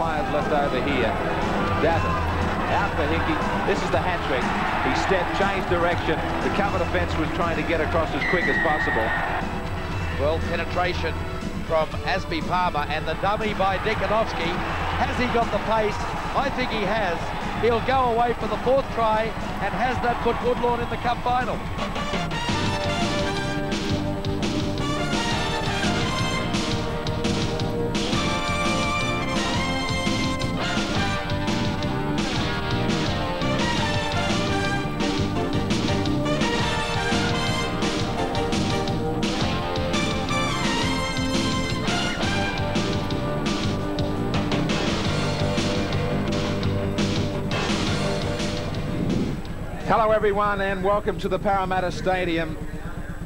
players left over here. Davin out for Hickey. This is the hat trick. He stepped, changed direction. The cover defence was trying to get across as quick as possible. Well, penetration from Asby Palmer and the dummy by Dikanovsky. Has he got the pace? I think he has. He'll go away for the 4th try, and has that put WoodLawn in the cup final? Hello everyone and welcome to the Parramatta Stadium.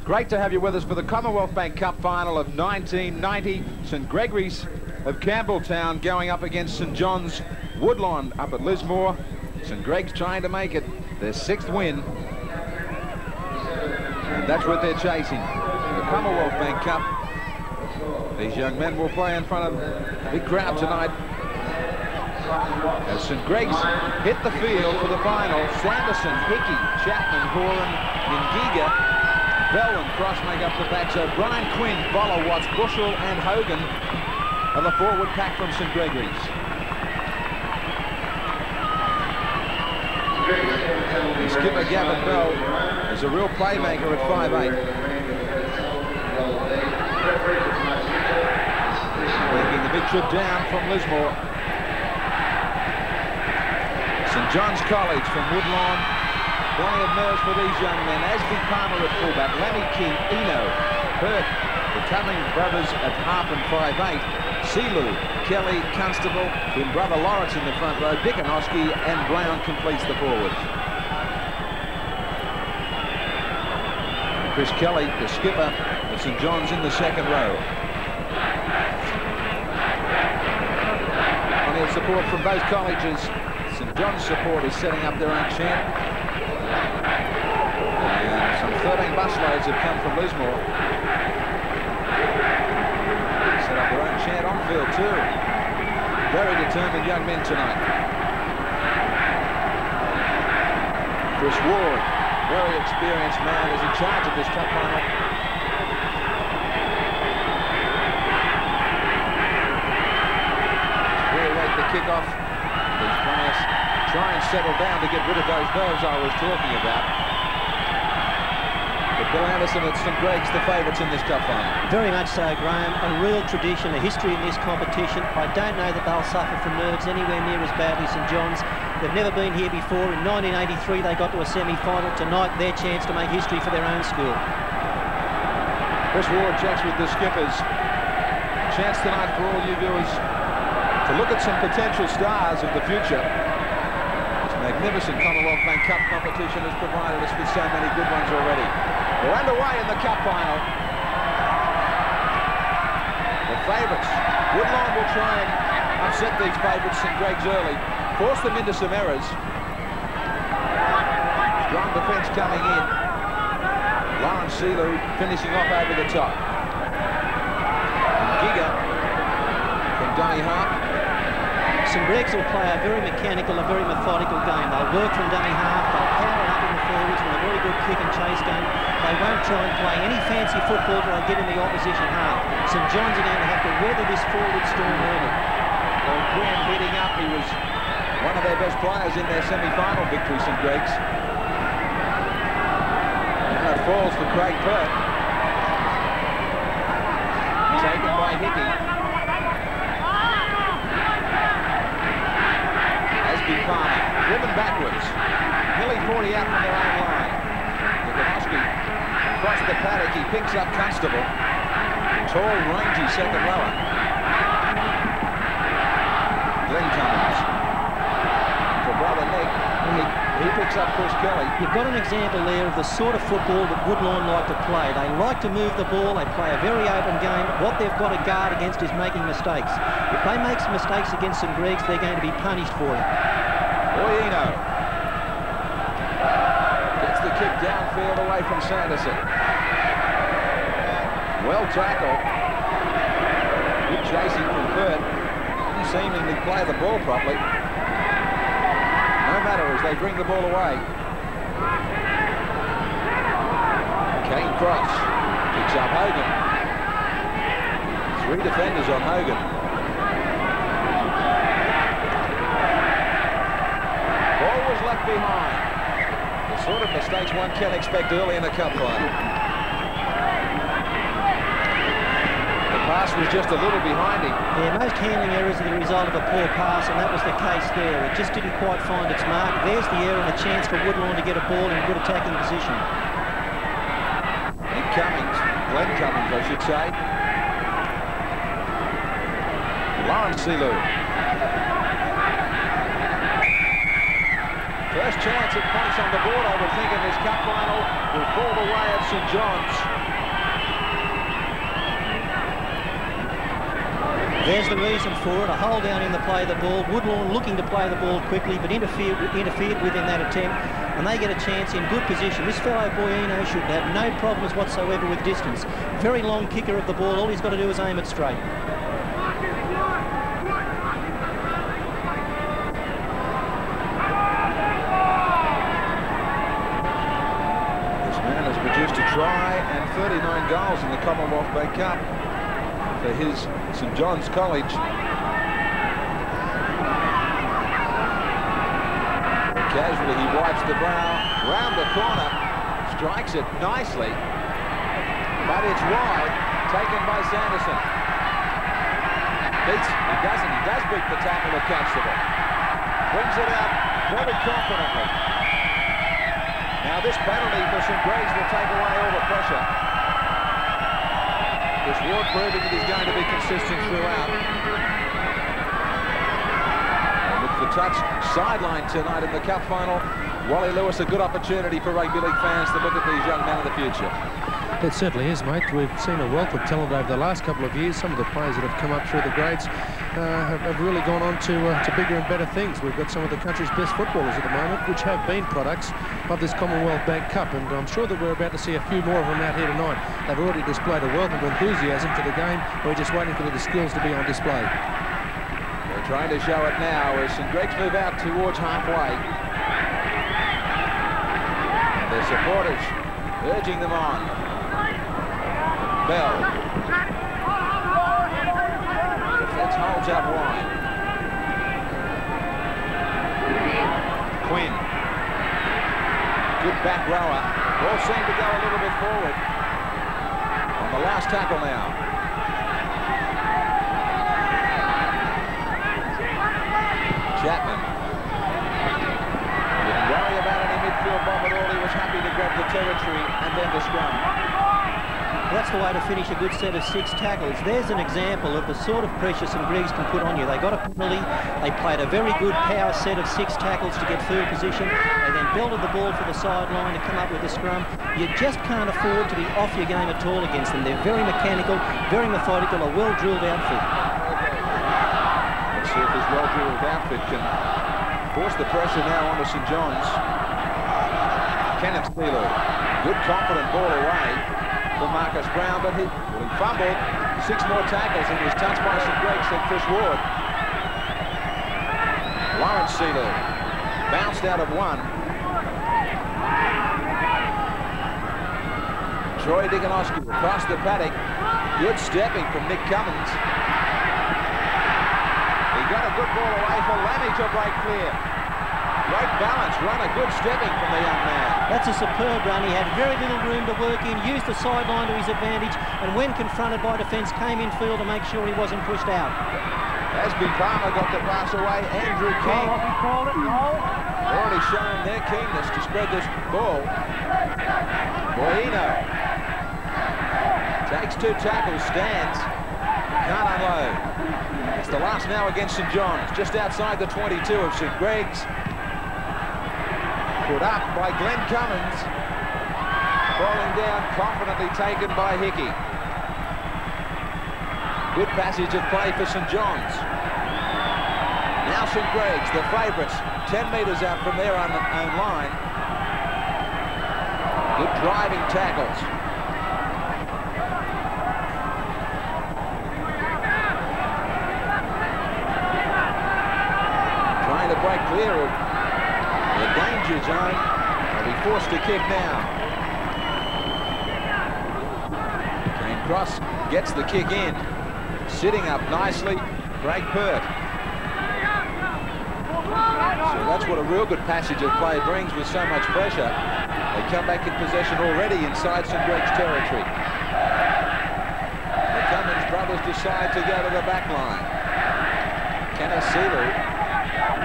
Great to have you with us for the Commonwealth Bank Cup final of 1990. St Gergorys of Campbelltown going up against St John's WoodLawn up at Lismore. St Greg's trying to make it their 6th win. And that's what they're chasing. The Commonwealth Bank Cup. These young men will play in front of a big crowd tonight. As St Greg's hit the field for the final, Sanderson, Hickey, Chapman, Horan, Ngiga, Bell and Cross make up the back. So Brian Quinn, Boller, Watts, Bushell and Hogan are the forward pack from St Gregory's. And skipper Gavin Bell is a real playmaker at 5'8". Making the big trip down from Lismore. St John's College from WoodLawn. Plenty of nerves for these young men. Asby Palmer at fullback, Lemmy King, Eno, Hurt, the Cumming brothers at half and 5'8". Seeloo, Kelly, Constable, twin brother Lawrence in the front row. Dikanovsky and Brown completes the forwards. Chris Kelly, the skipper of St John's, in the 2nd row. Plenty of support from both colleges. St John's support is setting up their own chant. And some 13 busloads have come from Lismore. Set up their own chant on field too. Very determined young men tonight. Chris Ward, very experienced man, is in charge of this cup final. Very late the kickoff. These players try and settle down to get rid of those nerves I was talking about. But Bill Anderson at St Greg's the favourites in this cup final. Very much so, Graham. A real tradition, a history in this competition. I don't know that they'll suffer from nerves anywhere near as badly as St John's. They've never been here before. In 1983 they got to a semi-final. Tonight their chance to make history for their own school. Chris Ward checks with the skippers. Chance tonight for all you viewers to look at some potential stars of the future. This magnificent Commonwealth Bank Cup competition has provided us with so many good ones already. We're underway in the cup final. The favourites. WoodLawn will try and upset these favourites St Greg's early, force them into some errors. Strong defence coming in. Lawrence Seeloo finishing off over the top. Giga from dummy half. St Greg's will play a very mechanical, a very methodical game. They'll work from dummy half, they'll power it up in the forwards with a very good kick and chase game. They won't try and play any fancy football till they get in the opposition half. St John's are going to have to weather this forward storm early. Well, Graham heading up, he was one of their best players in their semi-final victory, St Greg's. Now it falls for Craig Pert. Taken by Hickey. Palmer, driven backwards. Nearly 40 out from their own line. Dikanovsky across the paddock. He picks up Constable. Tall, rangy 2nd rower. Glenn Cummins for brother Nick. He picks up Chris Kelly. You've got an example there of the sort of football that WoodLawn like to play. They like to move the ball. They play a very open game. What they've got to guard against is making mistakes. If they make some mistakes against St Greg's, they're going to be punished for it. Boyino gets the kick downfield away from Sanderson. Well tackled. Good chasing from Burt. couldn't seemingly play the ball properly. No matter as they bring the ball away. Kane cross. Picks up Hogan. 3 defenders on Hogan. Ball was left behind. The sort of mistakes one can expect early in the cup final. The pass was just a little behind him. Yeah, most handling errors are the result of a poor pass, and that was the case there. It just didn't quite find its mark. There's the error and a chance for WoodLawn to get a ball in good attacking position. Glenn Cummings, I should say. Lawrence Silu. First chance at points on the board, I would think, in this cup final will fall the way of St John's. There's the reason for it, a hold down in the play of the ball. WoodLawn looking to play the ball quickly, but interfered with in that attempt, and they get a chance in good position. This fellow Boyino should have no problems whatsoever with distance. Very long kicker of the ball. All he's got to do is aim it straight. This man has produced a try and 39 goals in the Commonwealth Bank Cup for his St John's College. Casually, he wipes the brow, round the corner, strikes it nicely, but it's wide, taken by Sanderson. He does beat the tackle that catches it. Brings it out very confidently. Now this penalty for St Gregs will take away all the pressure. This Ward proving that he's going to be consistent throughout. And with the touch sideline tonight in the cup final, Wally Lewis, a good opportunity for rugby league fans to look at these young men of the future. It certainly is, mate. We've seen a wealth of talent over the last couple of years. Some of the players that have come up through the grades have really gone on to bigger and better things. We've got some of the country's best footballers at the moment, which have been products of this Commonwealth Bank Cup, and I'm sure that we're about to see a few more of them out here tonight. They've already displayed a wealth of enthusiasm for the game. We're just waiting for the skills to be on display. They're trying to show it now as St Gregs move out towards halfway. And their supporters urging them on. Bell. Defence holds out wide. Quinn. Good back rower. Ball seemed to go a little bit forward. On the last tackle now. Chapman. Didn't worry about any midfield bomb at all. He was happy to grab the territory and then to scrum. That's the way to finish a good set of 6 tackles. There's an example of the sort of pressure St Gregs can put on you. They got a penalty. They played a very good power set of 6 tackles to get field position. They then belted the ball for the sideline to come up with the scrum. You just can't afford to be off your game at all against them. They're very mechanical, very methodical, a well-drilled outfit. Let's see if this well-drilled outfit can force the pressure now onto St John's. Kenneth Steeler. Good confident ball away for Marcus Brown, but he fumbled. 6 more tackles and was touched by St Gregs, said Chris Ward. Lawrence Sealer bounced out of 1. Troy Diganowski across the paddock. Good stepping from Nick Cummins. He got a good ball away for Lammy to break clear. Great balance, run, a good stepping from the young man. That's a superb run. He had very little room to work in, used the sideline to his advantage, and when confronted by defence, came in field to make sure he wasn't pushed out. Asby Palmer got the pass away. Andrew King. Already shown their keenness to spread this ball. Boyino takes 2 tackles, stands, can't unload. It's the last now against St John's, just outside the 22 of St Gregs. Put up by Glenn Cummins. Falling down, confidently taken by Hickey. Good passage of play for St John's. Now St Gregs, the favourites, 10 metres out from their own line. Good driving tackles. break clear of the danger zone. They'll be forced to kick now. Kane Cross gets the kick in. Sitting up nicely, Craig Pert. So that's what a real good passage of play brings with so much pressure. They come back in possession already inside St Greg's territory. The Cummins brothers decide to go to the back line. Kenneth Seeley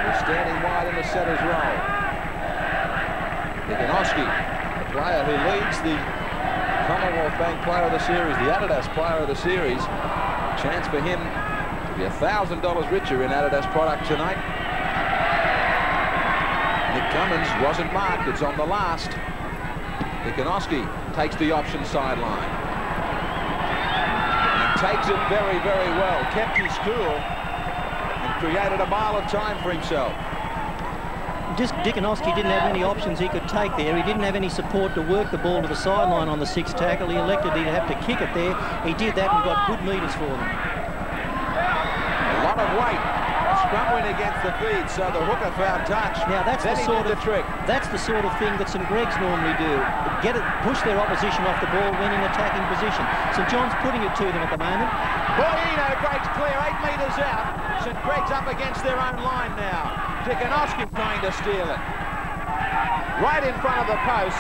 is standing wide in the setter's role. Dikanowski, the player who leads the Commonwealth Bank Player of the Series, the Adidas Player of the Series. Chance for him to be $1,000 richer in Adidas product tonight. Nick Cummins wasn't marked. It's on the last. Dikanowski takes the option sideline. And takes it very, very well. Kept his cool and created a mile of time for himself. Dikanowski didn't have any options he could take there. He didn't have any support to work the ball to the sideline on the sixth tackle. He elected he'd have to kick it there. He did that and got good metres for them. A lot of weight. Scrum win against the feed, so the hooker found touch. Now that's the sort of trick. That's the sort of thing that St Greg's normally do. Push their opposition off the ball when in attacking position. St John's putting it to them at the moment. Boyino breaks clear, 8 metres out. St Greg's up against their own line now. Dikanowski trying to steal it. Right in front of the post.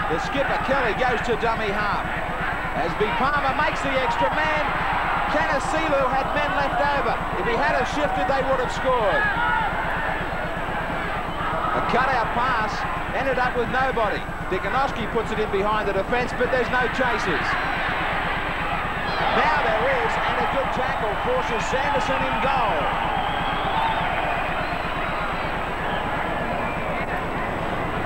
The skipper, Kelly, goes to dummy half. Asby Palmer makes the extra man. Kanasilu had men left over. If he had have shifted, they would have scored. A cutout pass ended up with nobody. Dikanowski puts it in behind the defence, but there's no chasers. Now there is, and a good tackle forces Sanderson in goal.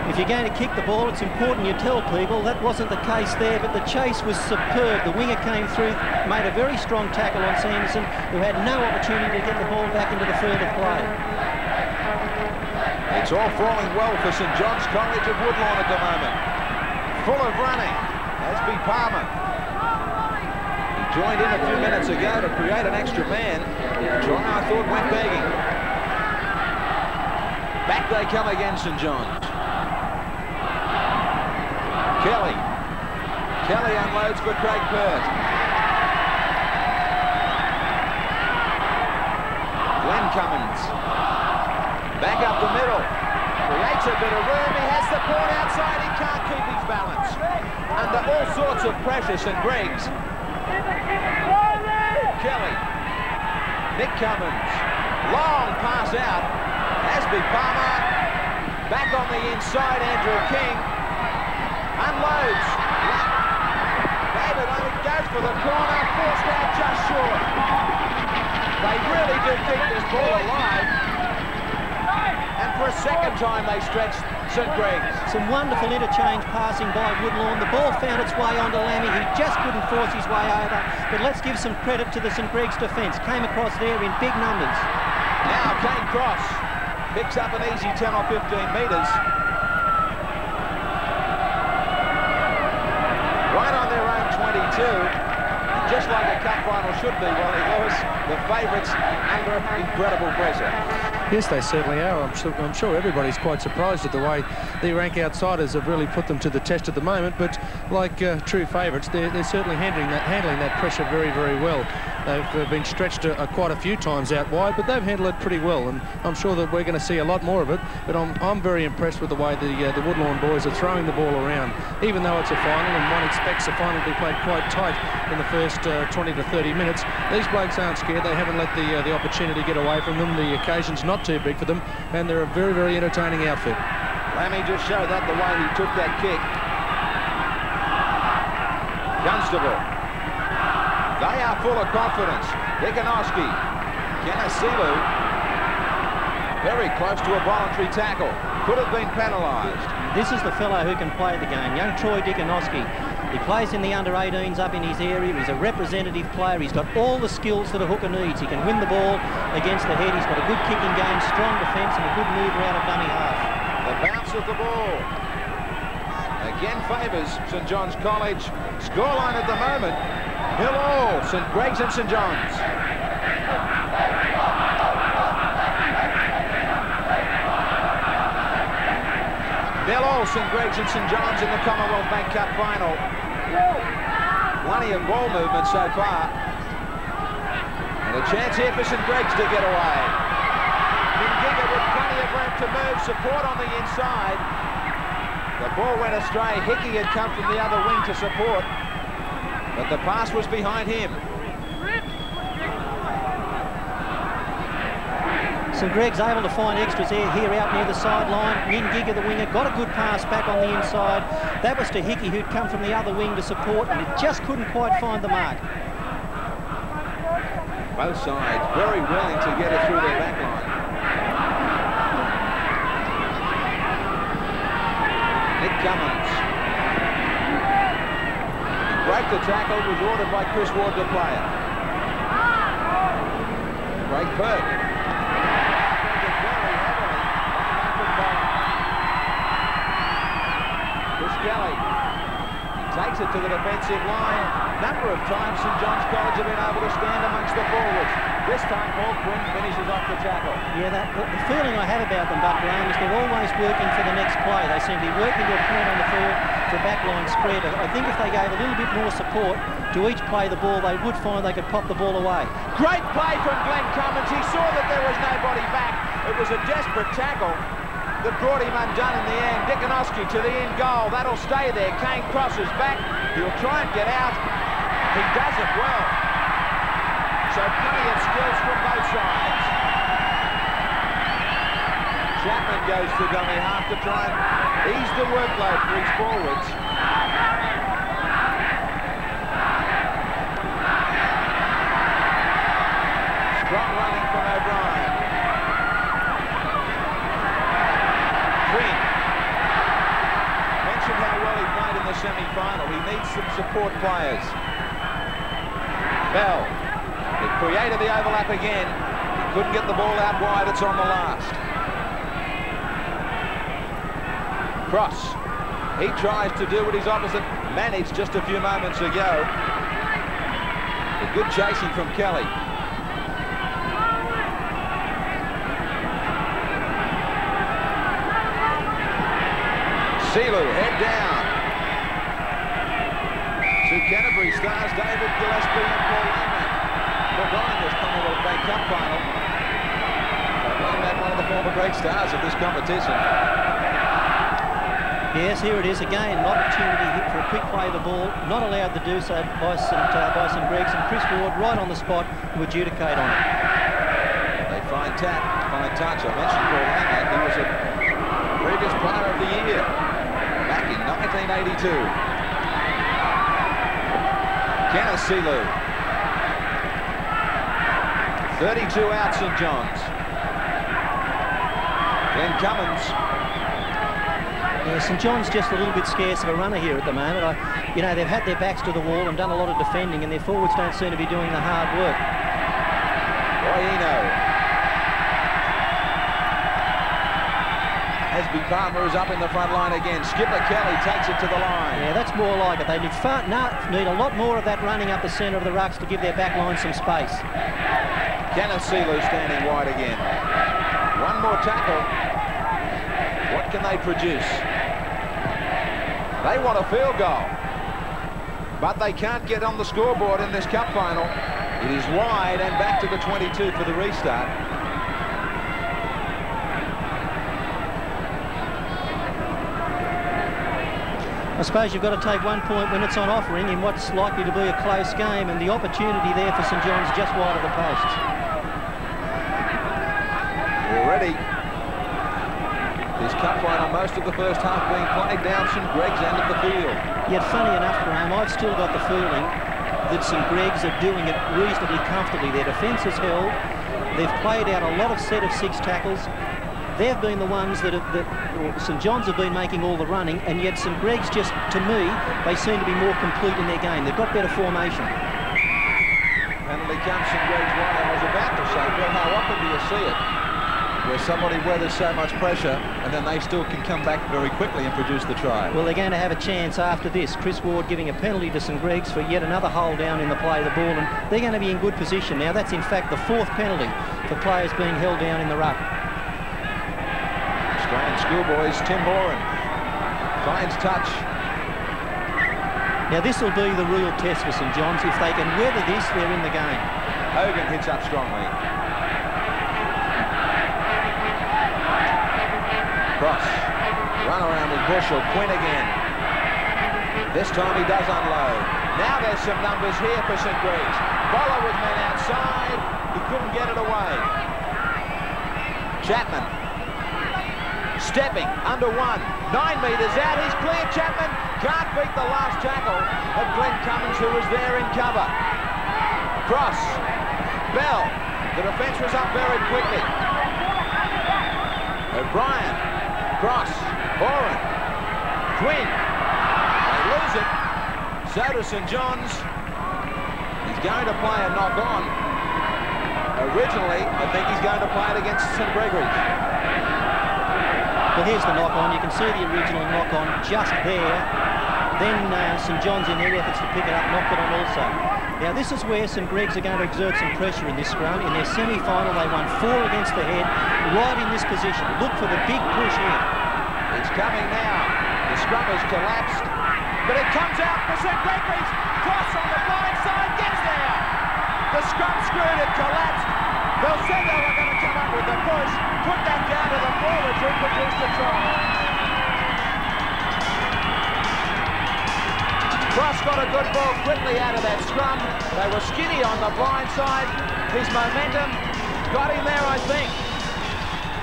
If you're going to kick the ball, it's important you tell people. That wasn't the case there, but the chase was superb. The winger came through, made a very strong tackle on Sanderson, who had no opportunity to get the ball back into the field of play. It's all falling well for St John's College of WoodLawn at the moment. Full of running. Asby Palmer. He joined in a few minutes ago to create an extra man. Try, I thought, went begging. Back they come again, St John's. Kelly unloads for Craig Pert. Glenn Cummins. Back up the middle. Creates a bit of room. He has the point outside. He can't keep his balance. Under all sorts of pressure, St Greg's. Kelly. Nick Cummins. Long pass out. Asby Palmer. Back on the inside, Andrew King. Unloads. David only goes for the corner, forced out just short. They really do keep this ball alive. And for a second time they stretched St Greg's. Some wonderful interchange passing by WoodLawn. The ball found its way onto Lammy. He just couldn't force his way over. But let's give some credit to the St Greg's defence. Came across there in big numbers. Now Kane Cross picks up an easy 10 or 15 metres. Right on their own 22, and just like a cup final should be, Wally Lewis, the favourites under incredible pressure. Yes, they certainly are. I'm sure everybody's quite surprised at the way the rank outsiders have really put them to the test at the moment, but like true favourites, they're certainly handling that pressure very, very well. They've been stretched quite a few times out wide, but they've handled it pretty well, and I'm sure that we're going to see a lot more of it. But I'm very impressed with the way the WoodLawn boys are throwing the ball around, even though it's a final and one expects the final to be played quite tight in the first 20 to 30 minutes. These blokes aren't scared. They haven't let the opportunity get away from them. The occasion's not too big for them, and they're a very, very entertaining outfit. Lammy just showed that the way he took that kick. Dunstable. They are full of confidence. Dikanowski. Kanasilu. Very close to a voluntary tackle. Could have been penalised. This is the fellow who can play the game, young Troy Dikanowski. He plays in the under-18s up in his area. He's a representative player. He's got all the skills that a hooker needs. He can win the ball against the head. He's got a good kicking game, strong defence, and a good mover out of dummy half. The bounce of the ball again favours St John's College. Scoreline at the moment, 0-0, St Greg's and St John's. 0-0, St Greg's and St John's in the Commonwealth Bank Cup final. Plenty of ball movement so far. And a chance here for St Greg's to get away. Mingiga with plenty of room to move, support on the inside. The ball went astray. Hickey had come from the other wing to support, but the pass was behind him. St Greg's able to find extras here out near the sideline. Mingiga, the winger, got a good pass back on the inside. That was to Hickey, who'd come from the other wing to support, and it just couldn't quite find the mark. Both sides very willing to get it through their back line. Nick Cummins. Break the tackle was ordered by Chris Ward to play it. Craig Burke. Kelly takes it to the defensive line. Number of times St John's College have been able to stand amongst the forwards. This time Paul Quinn finishes off the tackle. Yeah, the feeling I have about them, Bud Graham, is they're always working for the next play. They seem to be working to a point on the field for backline spread. I think if they gave a little bit more support to each play the ball, they would find they could pop the ball away. Great play from Glenn Cummins. He saw that there was nobody back. It was a desperate tackle that brought him undone in the end. Dickonowski to the end goal. That'll stay there. Kane crosses back. He'll try and get out. He does it well. So plenty of skills from both sides. Chapman goes to dummy half to try and ease the workload for his forwards. Strong running from O'Brien. Mentioned how well he played in the semi-final. He needs some support players. Bell. It created the overlap again. He couldn't get the ball out wide. It's on the last. Cross. He tries to do what his opposite managed just a few moments ago. A good chasing from Kelly. Silu, head down. To Canterbury stars David Gillespie and Paul Lehman. Forgotten this Commonwealth Bank Cup final. Lehman, one of the former great stars of this competition. Yes, here it is again, an opportunity for a quick play of the ball. Not allowed to do so by St Greg's, and Chris Ward right on the spot to adjudicate on it. They find touch. I mentioned Paul Lehman. He was a previous player of the year back in 1982. Kenneth Silu. 32 out St John's. Glenn Cummins. Yeah, St John's just a little bit scarce of a runner here at the moment. You know, they've had their backs to the wall and done a lot of defending, and their forwards don't seem to be doing the hard work. Boyino. Esby Palmer is up in the front line again. Skipper Kelly takes it to the line. Yeah, that's more like it. They need a lot more of that running up the centre of the rucks to give their back line some space. Kenneth Silu standing wide again. One more tackle. What can they produce? They want a field goal, but they can't get on the scoreboard in this cup final. It is wide and back to the 22 for the restart. I suppose you've got to take 1 point when it's on offering in what's likely to be a close game, and the opportunity there for St John's just wide of the posts. Already, this cup final, most of the first half being played down St Greg's end of the field. Yet funny enough, Graham, I've still got the feeling that St Greg's are doing it reasonably comfortably. Their defence is held. They've played out a lot of set of 6 tackles. They've been the ones that St John's have been making all the running, and yet St Greg's just, to me, they seem to be more complete in their game. They've got better formation. Penalty comes St Greg's way. I was about to say, well, how often do you see it where somebody weathers so much pressure and then they still can come back very quickly and produce the try? Well, they're going to have a chance after this. Chris Ward giving a penalty to St Greg's for yet another hole down in the play of the ball, and they're going to be in good position. Now, that's in fact the 4th penalty for players being held down in the ruck. Australian Schoolboys, Tim Horan. Finds touch. Now this will be the real test for St John's. If they can weather this, they're in the game. Hogan hits up strongly. Cross. Run around with Bushell. Quinn again. This time he does unload. Now there's some numbers here for St Gregs. Bowler with men outside. He couldn't get it away. Chapman. Stepping under 1. 9 metres out. He's clear. Chapman can't beat the last tackle of Glenn Cummins, who was there in cover. Cross. Bell. The defence was up very quickly. O'Brien. Cross. Horan. Quinn. They lose it. So does St John's. He's going to play a knock-on. Originally, I think he's going to play it against St Gregory's. Well, here's the knock-on. You can see the original knock-on just there. Then St John's, in their efforts to pick it up, knocked it on also. Now, this is where St Greg's are going to exert some pressure in this scrum. In their semi-final, they won 4 against the head, right in this position. Look for the big push here. It's coming now. The scrum has collapsed, but it comes out for St Gregory's. Cross on the blind side, gets there. The scrum screwed, it collapsed. They'll say they were going to come up with the push, put that down to the forwards who produced the try. Cross got a good ball quickly out of that scrum. They were skinny on the blind side. His momentum got him there, I think.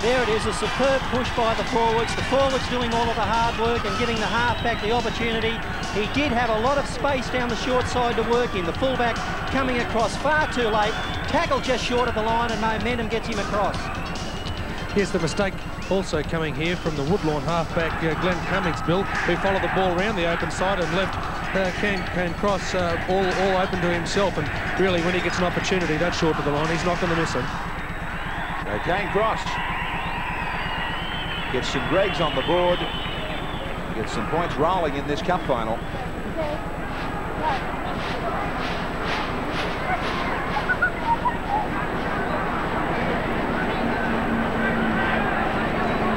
There it is, a superb push by the forwards. The forwards doing all of the hard work and giving the halfback the opportunity. He did have a lot of space down the short side to work in. The fullback coming across far too late. Tackle just short of the line and momentum gets him across. Here's the mistake also coming here from the WoodLawn halfback, Glenn Cummings, Bill, who followed the ball around the open side and left Can Cross all open to himself. And really, when he gets an opportunity that short to the line, he's not going to miss him. So Kane Cross gets St Greg's on the board. Gets some points rolling in this cup final.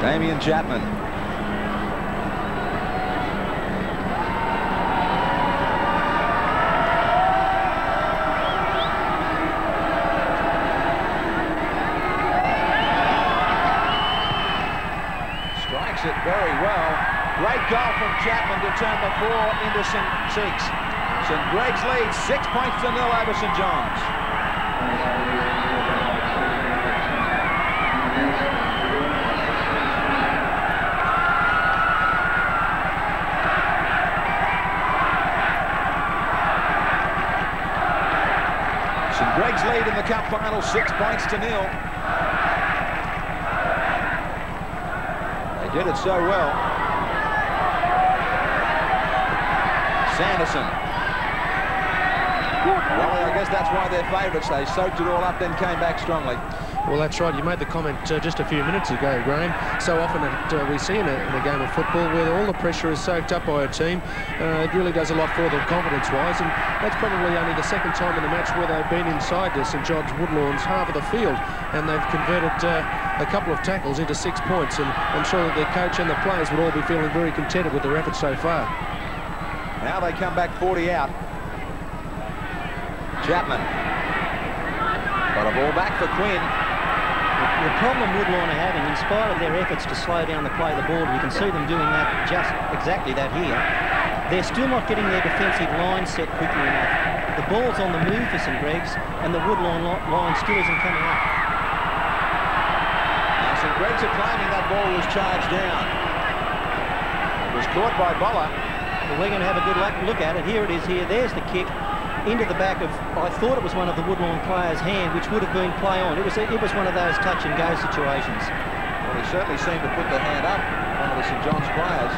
Damien Chapman. Strikes it very well. Great goal from Chapman to turn the 4 into St. 6. St Greg's leads 6 points to 0 over St John's. St Greg's lead in the cup final, 6 points to 0. They did it so well. Sanderson. Well, I guess that's why they're favourites. They soaked it all up, then came back strongly. Well, that's right. You made the comment just a few minutes ago, Graham. So often we see in a game of football where all the pressure is soaked up by a team. It really does a lot for them confidence-wise, and that's probably only the second time in the match where they've been inside St John's WoodLawn's half of the field, and they've converted a couple of tackles into 6 points, and I'm sure that their coach and the players would all be feeling very contented with their efforts so far. Now they come back 40 out. Chapman. Got a ball back for Quinn. The problem WoodLawn are having, in spite of their efforts to slow down the play of the ball, you can see them doing that, just exactly that here, they're still not getting their defensive line set quickly enough. The ball's on the move for St Greg's, and the WoodLawn line still isn't coming up. Now St Greg's are claiming that ball was charged down. It was caught by Boller. Well, we're going to have a good look at it. Here it is here. There's the kick into the back of, I thought it was one of the WoodLawn players' hand, which would have been play on. It was one of those touch and go situations. Well, he certainly seemed to put the hand up, one of the St John's players.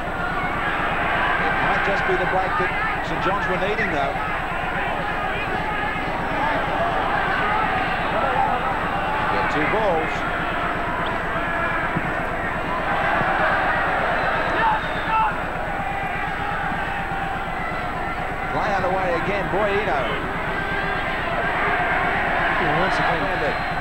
It might just be the break that St John's were needing, though. Got 2 balls. Play underway again, Boyino. once again,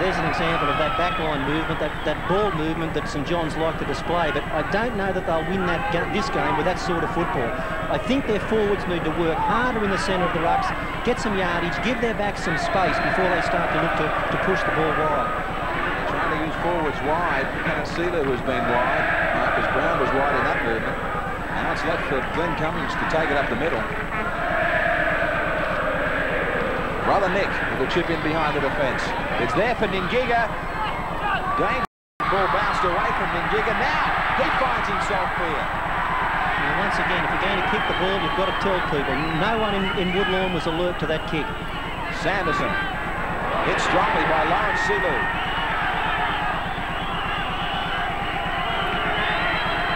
there's an example of that backline movement, that ball movement that St John's like to display, but I don't know that they'll win this game with that sort of football. I think their forwards need to work harder in the centre of the rucks, get some yardage, give their backs some space before they start to look to push the ball wide. Trying to use forwards wide. Canacilo has been wide. Marcus Brown was wide in that movement. Now it's left for Glenn Cummings to take it up the middle. Brother Nick with a chip in behind the defence. It's there for Ningiga. Dangerous ball bounced away from Ningiga. Now he finds himself clear. Now, once again, if you're going to kick the ball, you've got to tell people. No one in Woodlawn was alert to that kick. Sanderson hit strongly by Lawrence Silu.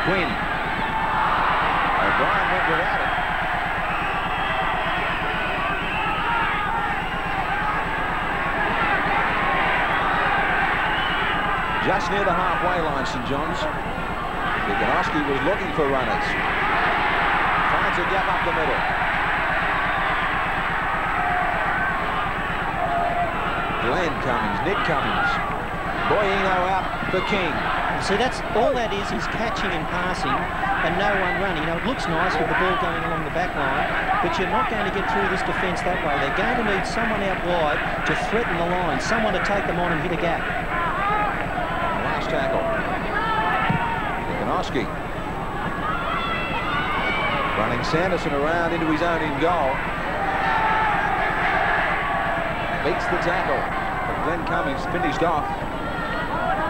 Quinn. O'Brien went without it. Just near the halfway line, St John's. Wiganowski was looking for runners. Finds a gap up the middle. Glenn Cummings, Nick Cummings. Boyino out for King. See, that's all that is catching and passing and no one running. It looks nice with the ball going along the back line, but you're not going to get through this defence that way. They're going to need someone out wide to threaten the line, someone to take them on and hit a gap. Tackle. Wiganowski running Sanderson around into his own in goal. Beats the tackle. But Glenn Cummings finished off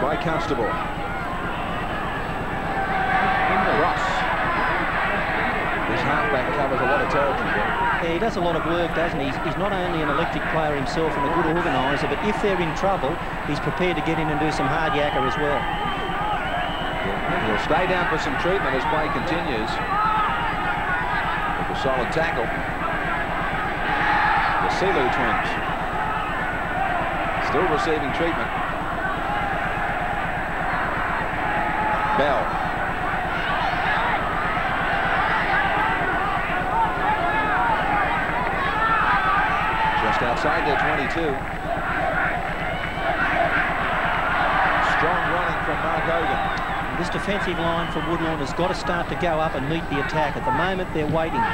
by Constable. Ross. This halfback covers a lot of territory. Yeah, he does a lot of work, doesn't he? He's not only an electric player himself and a good organiser, but if they're in trouble, he's prepared to get in and do some hard yakka as well. He'll stay down for some treatment as play continues. With a solid tackle. The Silu twins still receiving treatment. Bell. Outside their 22. Strong running from Mark Hogan. This defensive line for Woodlawn has got to start to go up and meet the attack. At the moment, they're waiting. They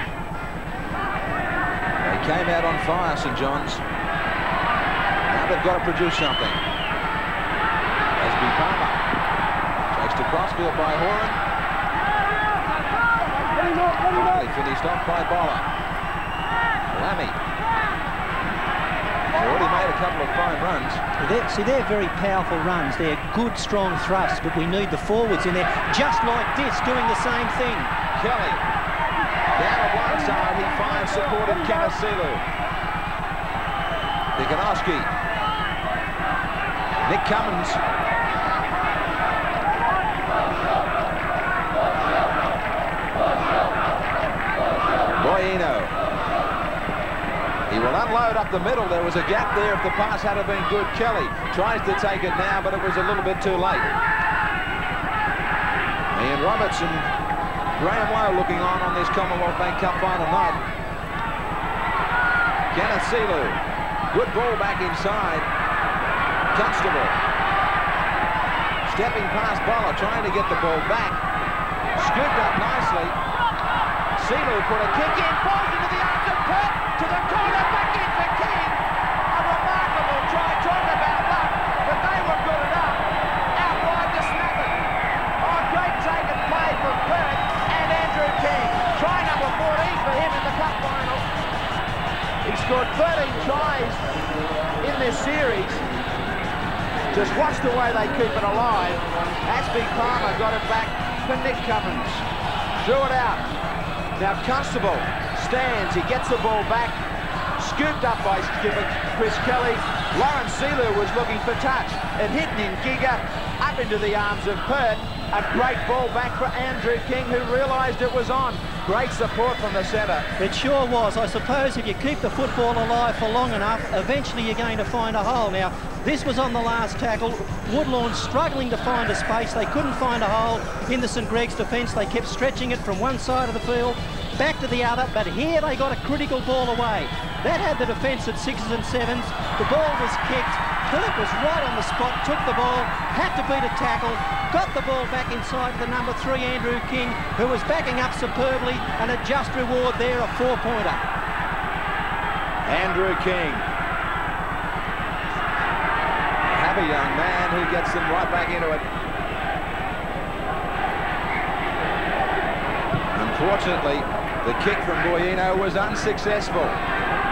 came out on fire, St John's. Now they've got to produce something. Asby Palmer. Takes to crossfield by Horan. Finally finished off by Boller. Lammy. Already made a couple of fine runs. They're very powerful runs. They're good, strong thrusts, but we need the forwards in there, just like this, doing the same thing. Kelly, down at one side, he finds support in Canacilo. Wiganowski. Nick Cummins. Boyino. He will unload up the middle. There was a gap there. If the pass had been good, Kelly tries to take it now, but it was a little bit too late. Ian Roberts and Graham Lowe looking on this Commonwealth Bank Cup final night. Canacilo. Good ball back inside. Constable. Stepping past Boller, trying to get the ball back. Scooped up nicely. Silu put a kick in, falls into the arms of Pert, to the corner, back in for King. A remarkable try, talk about luck, but they were good enough. Out wide to Snappin. Oh, great take and play from Pert and Andrew King. Try number 14 for him in the cup final. He scored 13 tries in this series. Just watch the way they keep it alive. Asby Palmer got it back for Nick Cummins. Threw it out. Now Constable stands, he gets the ball back, scooped up by skipper Chris Kelly. Lawrence Silu was looking for touch. It hit Ningiga up into the arms of Pert. A great ball back for Andrew King, who realised it was on. Great support from the centre. It sure was. I suppose if you keep the football alive for long enough, eventually you're going to find a hole. Now, this was on the last tackle. Woodlawn struggling to find a space. They couldn't find a hole in the St Greg's defence. They kept stretching it from one side of the field back to the other, but here they got a critical ball away. That had the defence at 6s and 7s. The ball was kicked. Perk was right on the spot, took the ball, had to beat a tackle, got the ball back inside to the number 3, Andrew King, who was backing up superbly, and a just reward there, a 4-pointer. Andrew King. Have a young man who gets them right back into it. Unfortunately, the kick from Boyino was unsuccessful.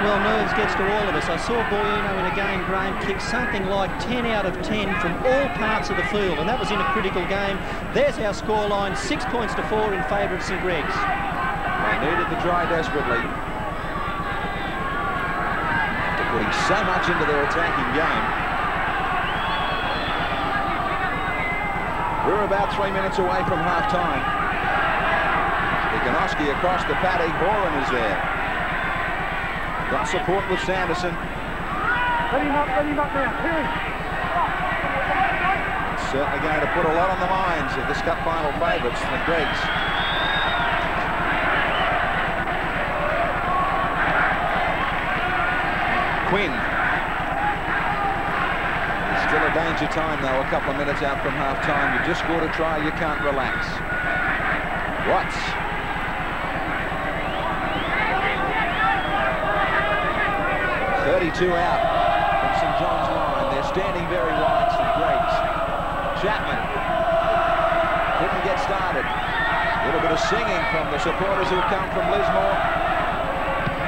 Well, nerves gets to all of us. I saw Boyino in a game, Graham, kick something like 10 out of 10 from all parts of the field, and that was in a critical game. There's our scoreline, 6 points to 4 in favour of St Greg's. They needed the try desperately. After putting so much into their attacking game. We're about 3 minutes away from half-time. Dickonoski across the paddock. Horan is there. Got support with Sanderson. Let him up now. It's certainly going to put a lot on the minds of this cup final favourites, the Gregs. Quinn. Still a danger time, though, a couple of minutes out from half-time. You've just scored a try, you can't relax. Watts. 32 out from St John's line. They're standing very wide, St Greg's. Chapman couldn't get started. A little bit of singing from the supporters who come from Lismore.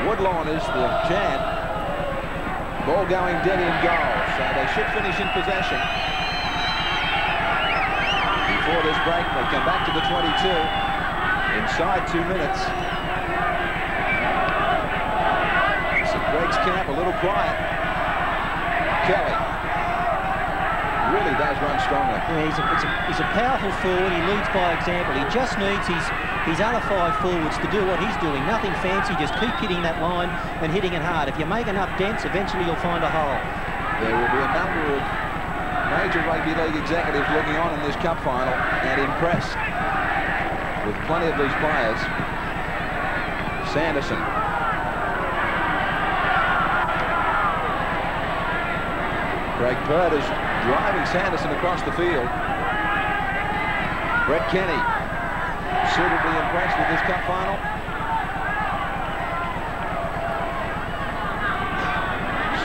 WoodLawn is the chant. Ball going dead in goal, so they should finish in possession. Before this break, they come back to the 22. Inside 2 minutes. Greg's camp a little quiet. Kelly really does run strongly. Yeah, he's a powerful forward. He leads by example. He just needs his other 5 forwards to do what he's doing. Nothing fancy, just keep hitting that line and hitting it hard. If you make enough dents, eventually you'll find a hole. There will be a number of major rugby league executives looking on in this cup final and impressed with plenty of these players. Sanderson. Greg Pert is driving Sanderson across the field. Brett Kenny, suitably impressed with this cup final.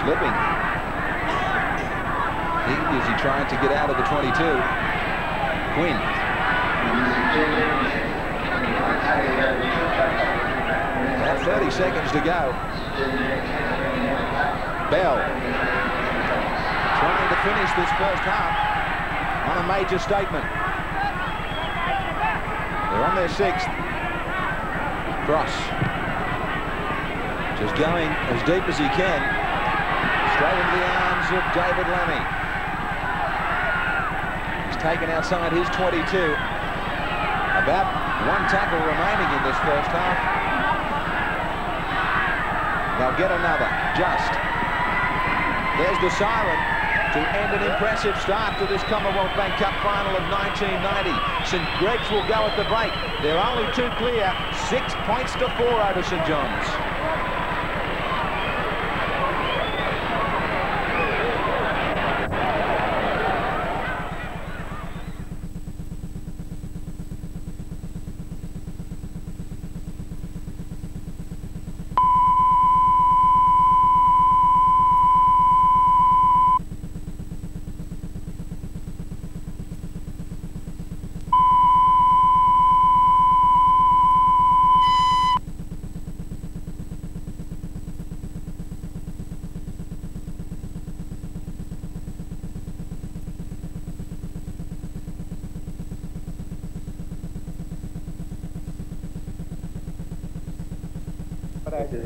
Slipping. Is he trying to get out of the 22? Quinn. About 30 seconds to go. Bell. Trying to finish this first half on a major statement. They're on their 6th. Cross. Just going as deep as he can. Straight into the arms of David Lemmy. He's taken outside his 22. About 1 tackle remaining in this first half. They'll get another. Just. There's the siren to end an impressive start to this Commonwealth Bank Cup final of 1990. St Greg's will go at the break. They're only 2 clear. 6 points to 4 over St John's.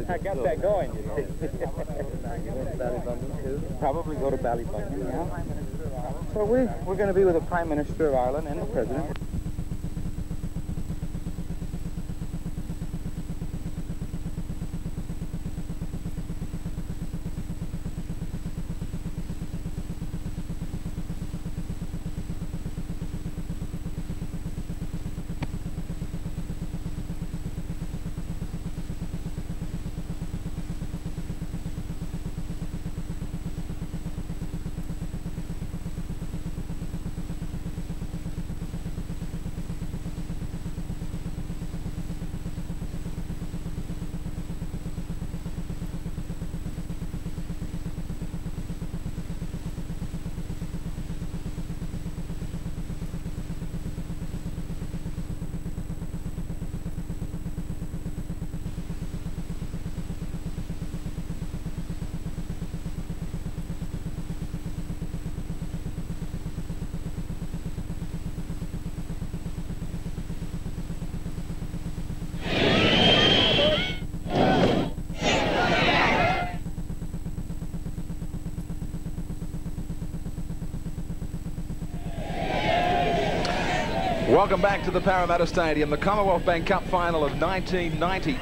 I got that going, you know. Probably go to Ballybunion, yeah. So we're going to be with the Prime Minister of Ireland and the President. Welcome back to the Parramatta Stadium, the Commonwealth Bank Cup final of 1990,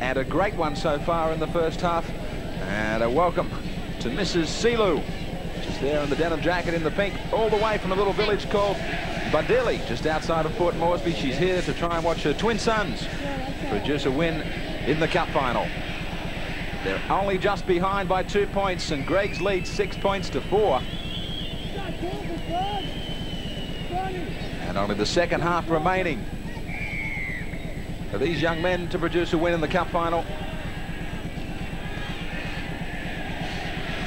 and a great one so far in the first half. And a welcome to Mrs. Silu, just there in the denim jacket in the pink, all the way from a little village called Badili, just outside of Port Moresby. She's here to try and watch her twin sons produce a win in the cup final. They're only just behind by 2 points, and Greg's leads 6 points to 4. And only the second half remaining for these young men to produce a win in the cup final.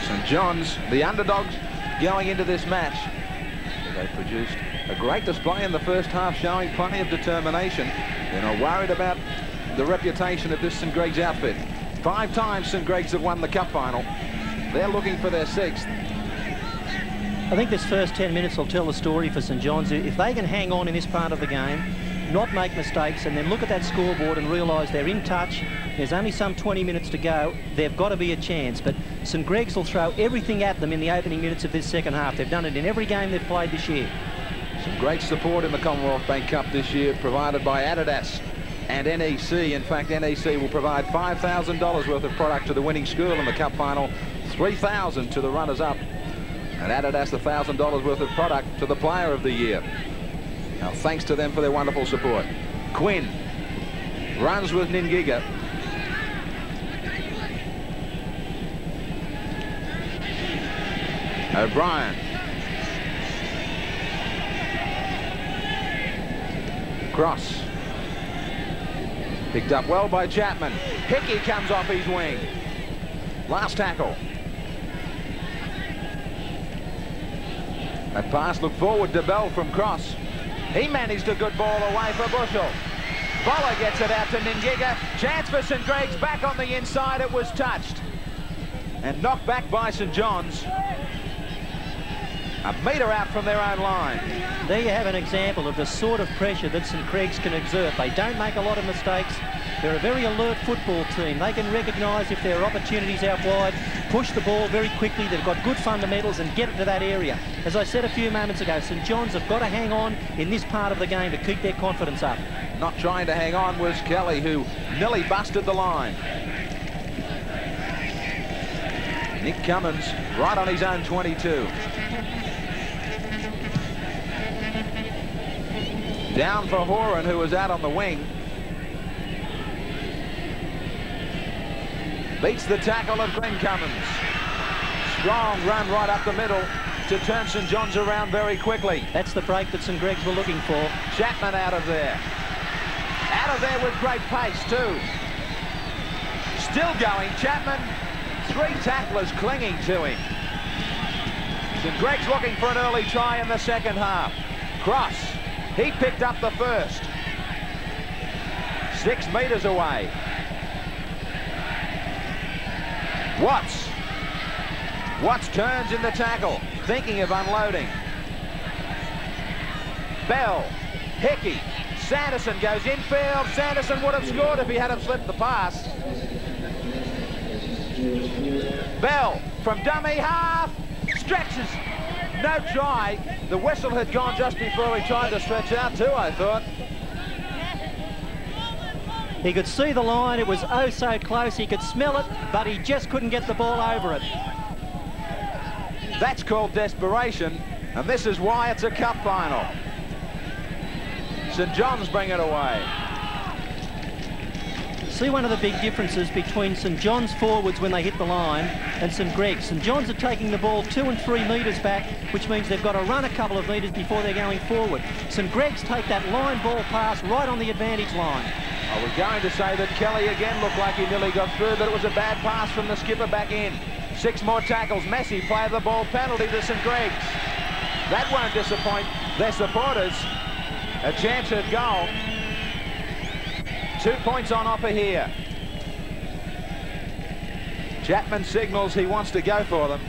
St John's, the underdogs, going into this match. They produced a great display in the first half, showing plenty of determination. They're not worried about the reputation of this St Greg's outfit. 5 times St Greg's have won the cup final. They're looking for their 6th. I think this first 10 minutes will tell the story for St John's. If they can hang on in this part of the game, not make mistakes, and then look at that scoreboard and realise they're in touch, there's only some 20 minutes to go, they've got to be a chance. But St Greg's will throw everything at them in the opening minutes of this second half. They've done it in every game they've played this year. Some great support in the Commonwealth Bank Cup this year, provided by Adidas and NEC. In fact, NEC will provide $5,000 worth of product to the winning school in the cup final, $3,000 to the runners-up, and Adidas $1,000 worth of product to the player of the year. Now, thanks to them for their wonderful support. Quinn runs with Ningiga. O'Brien. Cross. Picked up well by Chapman. Hickey comes off his wing. Last tackle. That pass looked forward to Bell from Cross. He managed a good ball away for Bushell. Boller gets it out to Ningiga. Chance for St Greg's back on the inside. It was touched and knocked back by St John's. A metre out from their own line. There you have an example of the sort of pressure that St Greg's can exert. They don't make a lot of mistakes. They're a very alert football team. They can recognise if there are opportunities out wide, push the ball very quickly. They've got good fundamentals and get it to that area. As I said a few moments ago, St John's have got to hang on in this part of the game to keep their confidence up. Not trying to hang on was Kelly, who nearly busted the line. Nick Cummins right on his own 22. Down for Horan, who was out on the wing. Beats the tackle of Glenn Cummins. Strong run right up the middle to turn St John's around very quickly. That's the break that St Greg's were looking for. Chapman out of there. Out of there with great pace too. Still going, Chapman. 3 tacklers clinging to him. St Greg's looking for an early try in the second half. Cross. He picked up the first. 6 metres away. Watts. Watts turns in the tackle, thinking of unloading. Bell. Hickey. Sanderson goes infield. Sanderson would have scored if he hadn't slipped the pass. Bell from dummy half. Stretches. No try. The whistle had gone just before he tried to stretch out too, I thought. He could see the line. It was oh so close. He could smell it, but he just couldn't get the ball over it. That's called desperation, and this is why it's a cup final. St John's bring it away. See one of the big differences between St John's forwards when they hit the line and St Greg's. St John's are taking the ball 2 and 3 metres back, which means they've got to run a couple of metres before they're going forward. St Greg's take that line ball pass right on the advantage line. I was going to say that Kelly again looked like he nearly got through, but it was a bad pass from the skipper back in. 6 more tackles. Messi play the ball, penalty to St Greg's. That won't disappoint their supporters. A chance at goal. 2 points on offer here. Chapman signals he wants to go for them.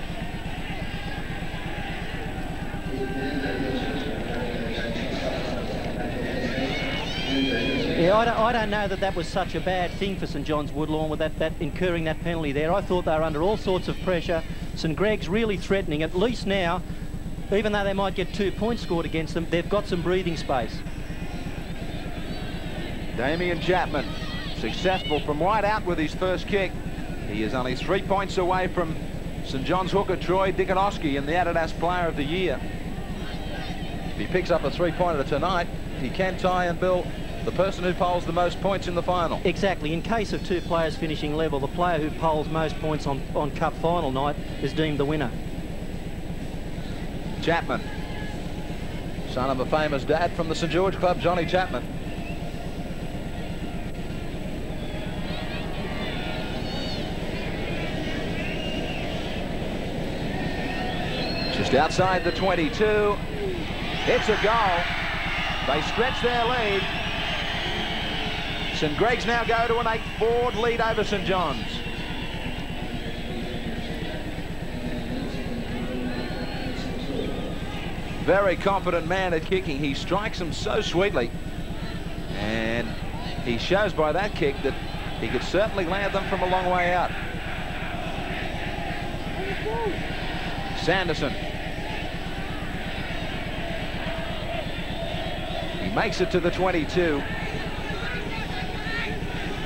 Yeah, I don't know that was such a bad thing for St John's WoodLawn with that incurring that penalty there. I thought they were under all sorts of pressure. St Greg's really threatening. At least now, even though they might get 2 points scored against them, they've got some breathing space. Damien Chapman, successful from right out with his first kick. He is only 3 points away from St John's hooker Troy Dickonowski in the Adidas Player of the Year. If he picks up a three-pointer tonight, he can tie and bill the person who polls the most points in the final. Exactly. In case of two players finishing level, the player who polls most points on Cup final night is deemed the winner. Chapman, son of a famous dad from the St George Club, Johnny Chapman. Just outside the 22. It's a goal. They stretch their lead. St Greg's now go to an 8-forward lead over St John's. Very confident man at kicking. He strikes them so sweetly. And he shows by that kick that he could certainly land them from a long way out. Sanderson. He makes it to the 22.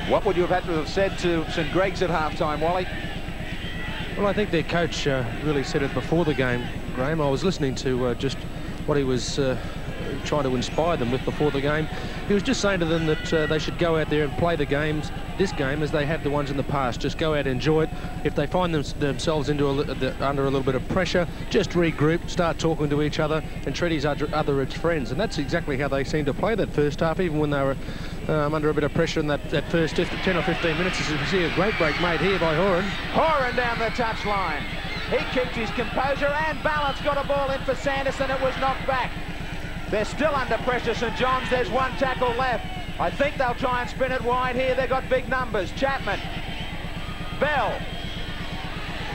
What would you have had to have said to St Greg's at halftime, Wally? Well, I think their coach really said it before the game, Graham. I was listening to just what he was trying to inspire them with before the game. He was just saying to them that they should go out there and play the games, this game, as they have the ones in the past. Just go out and enjoy it. If they find themselves under a little bit of pressure, just regroup, start talking to each other, and treat each other as friends. And that's exactly how they seemed to play that first half, even when they were under a bit of pressure in that first 10 or 15 minutes. As you can see, a great break made here by Horan. Horan down the touchline. He keeps his composure and balance. Got a ball in for Sanderson. It was knocked back. They're still under pressure, St John's. There's one tackle left. I think they'll try and spin it wide here. They've got big numbers. Chapman. Bell.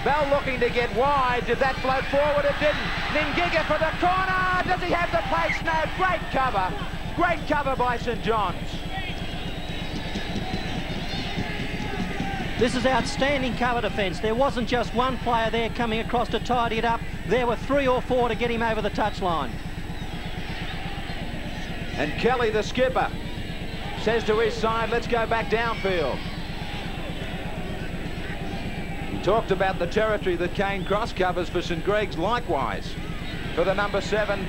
Bell looking to get wide. Did that float forward? It didn't. Ningiga for the corner. Does he have the pace? No. Great cover. Great cover by St John's. This is outstanding cover defence. There wasn't just one player there coming across to tidy it up. There were 3 or 4 to get him over the touchline. And Kelly, the skipper, says to his side, let's go back downfield. He talked about the territory that Kane Cross covers for St Greg's, likewise for the number 7,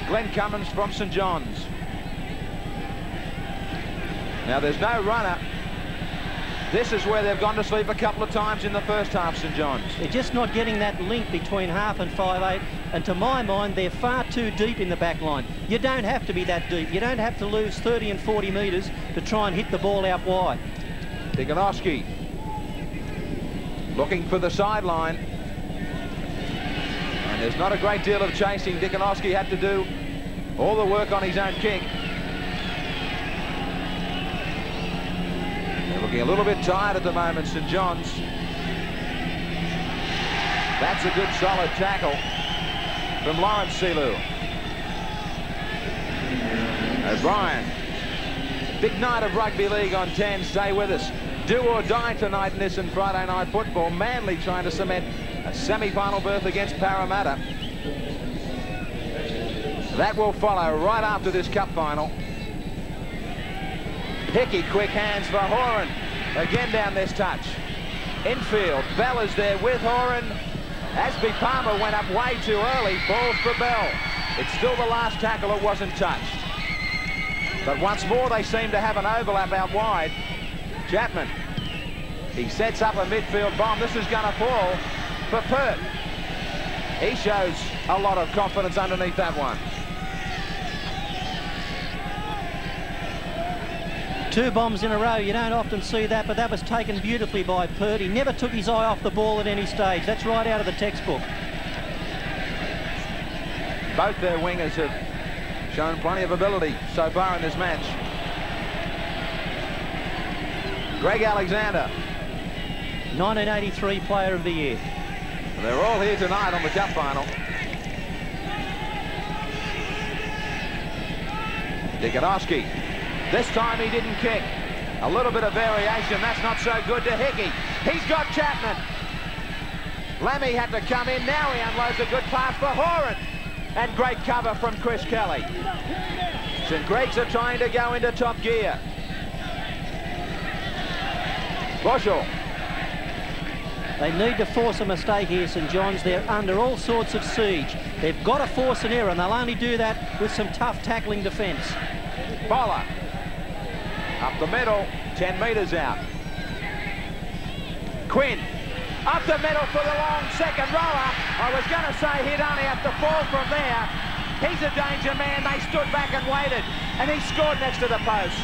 Glenn Cummins from St John's. Now there's no runner. This is where they've gone to sleep a couple of times in the first half, St John's. They're just not getting that link between half and 5'8", and to my mind, they're far too deep in the back line. You don't have to be that deep. You don't have to lose 30 and 40 metres to try and hit the ball out wide. Dickonowski looking for the sideline. And there's not a great deal of chasing. Dickonowski had to do all the work on his own kick. They're looking a little bit tired at the moment, St John's. That's a good solid tackle from Lawrence Silu. O'Brien. Big night of rugby league on 10. Stay with us. Do or die tonight in this and Friday night football. Manly trying to cement a semi-final berth against Parramatta. That will follow right after this cup final. Hickey, quick hands for Horan. Again down this touch. Infield, Bell is there with Horan. Asby Palmer went up way too early. Balls for Bell. It's still the last tackle, it wasn't touched. But once more they seem to have an overlap out wide. Chapman. He sets up a midfield bomb. This is going to fall for Pert. He shows a lot of confidence underneath that one. 2 bombs in a row. You don't often see that, but that was taken beautifully by Pert. He never took his eye off the ball at any stage. That's right out of the textbook. Both their wingers have shown plenty of ability so far in this match. Greg Alexander. 1983 Player of the Year. They're all here tonight on the cup final. Dickonowski. This time he didn't kick. A little bit of variation. That's not so good to Hickey. He's got Chapman. Lammy had to come in. Now he unloads a good pass for Horan. And great cover from Chris Kelly. St Greg's are trying to go into top gear. Bushell. They need to force a mistake here, St John's. They're under all sorts of siege. They've got to force an error, and they'll only do that with some tough tackling defence. Bowler. Up the middle, 10 metres out. Quinn. Up the middle for the long second rower. I was going to say he'd only have to fall from there. He's a danger man. They stood back and waited, and he scored next to the post.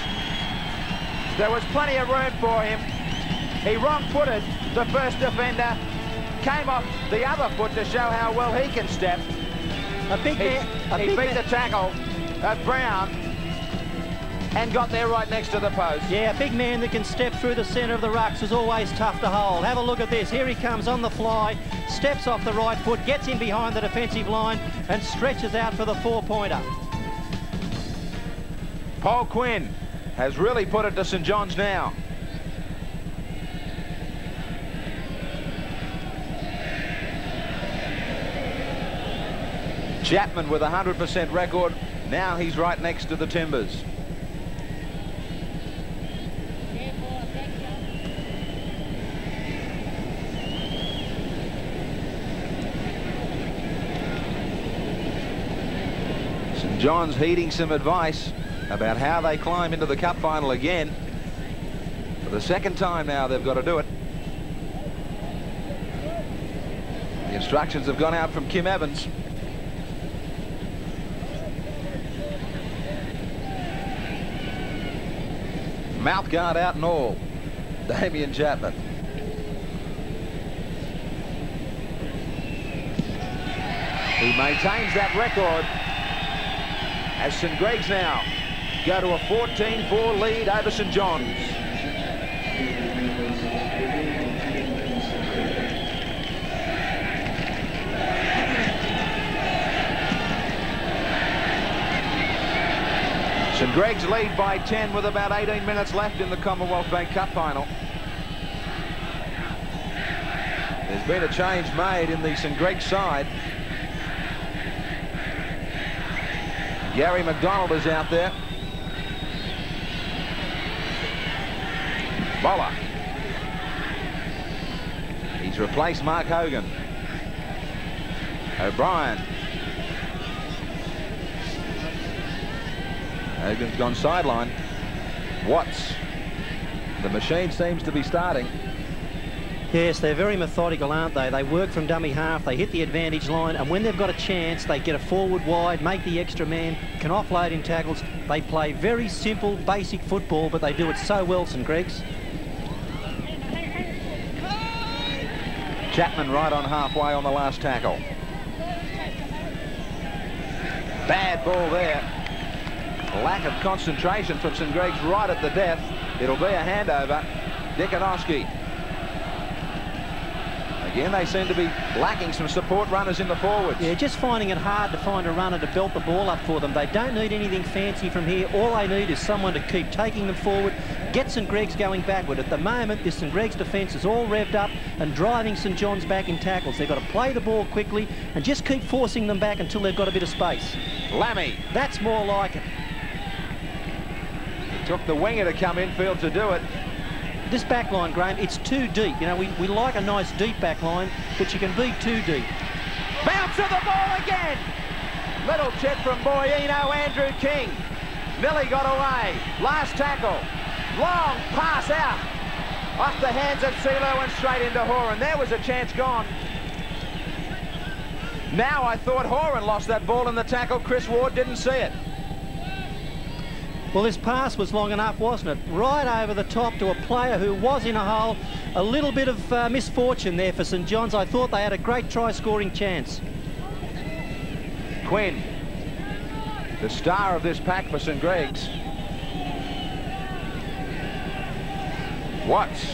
There was plenty of room for him. He wrong-footed the first defender, came off the other foot to show how well he can step. He beat the tackle of Brown and got there right next to the post. Yeah, a big man that can step through the centre of the rucks is always tough to hold. Have a look at this. Here he comes on the fly, steps off the right foot, gets in behind the defensive line and stretches out for the 4-pointer. Paul Quinn has really put it to St John's now. Chapman with a 100% record. Now he's right next to the Timbers. St John's heeding some advice about how they climb into the cup final again. For the second time now they've got to do it. The instructions have gone out from Kim Evans. Mouth guard out and all. Damien Chapman. He maintains that record as St Greg's now go to a 14-4 lead over St John's. St Greg's lead by 10 with about 18 minutes left in the Commonwealth Bank Cup final. There's been a change made in the St Greg's side. Gary McDonald is out there. Bowler. He's replaced Mark Hogan. O'Brien. Hogan's gone sideline. Watts. The machine seems to be starting. Yes, they're very methodical, aren't they? They work from dummy half, they hit the advantage line, and when they've got a chance, they get a forward wide, make the extra man, can offload in tackles. They play very simple, basic football, but they do it so well, St Greg's. Chapman right on halfway on the last tackle. Bad ball there. Lack of concentration from St Greg's right at the death. It'll be a handover. Dickonowski. Again, they seem to be lacking some support runners in the forwards. Yeah, just finding it hard to find a runner to belt the ball up for them. They don't need anything fancy from here. All they need is someone to keep taking them forward, get St Greg's going backward. At the moment, this St Greg's defence is all revved up and driving St John's back in tackles. They've got to play the ball quickly and just keep forcing them back until they've got a bit of space. Lammy. That's more like it. He took the winger to come infield to do it. This back line, Graham, it's too deep. You know, we like a nice deep back line, but you can be too deep. Bounce of the ball again. Little chip from Boyino, Andrew King. Nearly got away. Last tackle. Long pass out. Off the hands of CeeLo and straight into Horan. There was a chance gone. Now I thought Horan lost that ball in the tackle. Chris Ward didn't see it. Well, this pass was long enough, wasn't it? Right over the top to a player who was in a hole. A little bit of misfortune there for St John's. I thought they had a great try-scoring chance. Quinn, the star of this pack for St Greg's. Watts.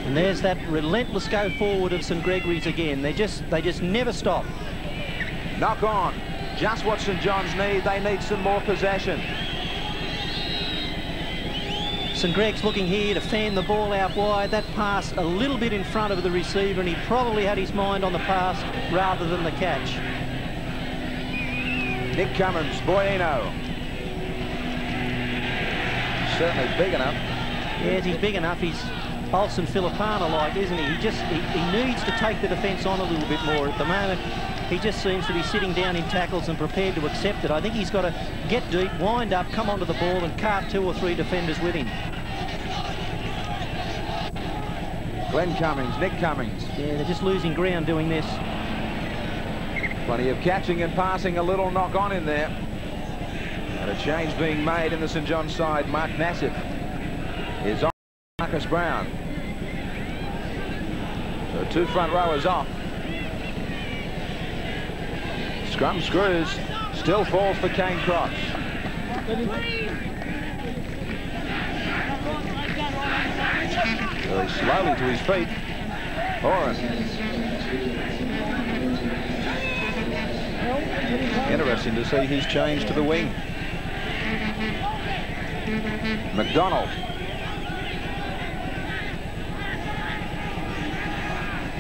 And there's that relentless go forward of St Gregory's again. They just never stop. Knock on. Just what St John's need. They need some more possession. St Greg's looking here to fan the ball out wide. That pass a little bit in front of the receiver, and he probably had his mind on the pass rather than the catch. Nick Cummins, Boyino. Certainly big enough. Yes, he's big enough. He's Olsen Filipana-like, isn't he? He needs to take the defence on a little bit more. At the moment, he just seems to be sitting down in tackles and prepared to accept it. I think he's got to get deep, wind up, come onto the ball and cart 2 or 3 defenders with him. Glenn Cummings, Nick Cummings. Yeah, they're just losing ground doing this. Plenty of catching and passing, a little knock on in there. And a change being made in the St John's side. Mark Nassif is on Marcus Brown. So 2 front rowers off. Scrum screws, still falls for Kane Cross. Very slowly to his feet. Horan. Interesting to see his change to the wing. McDonald.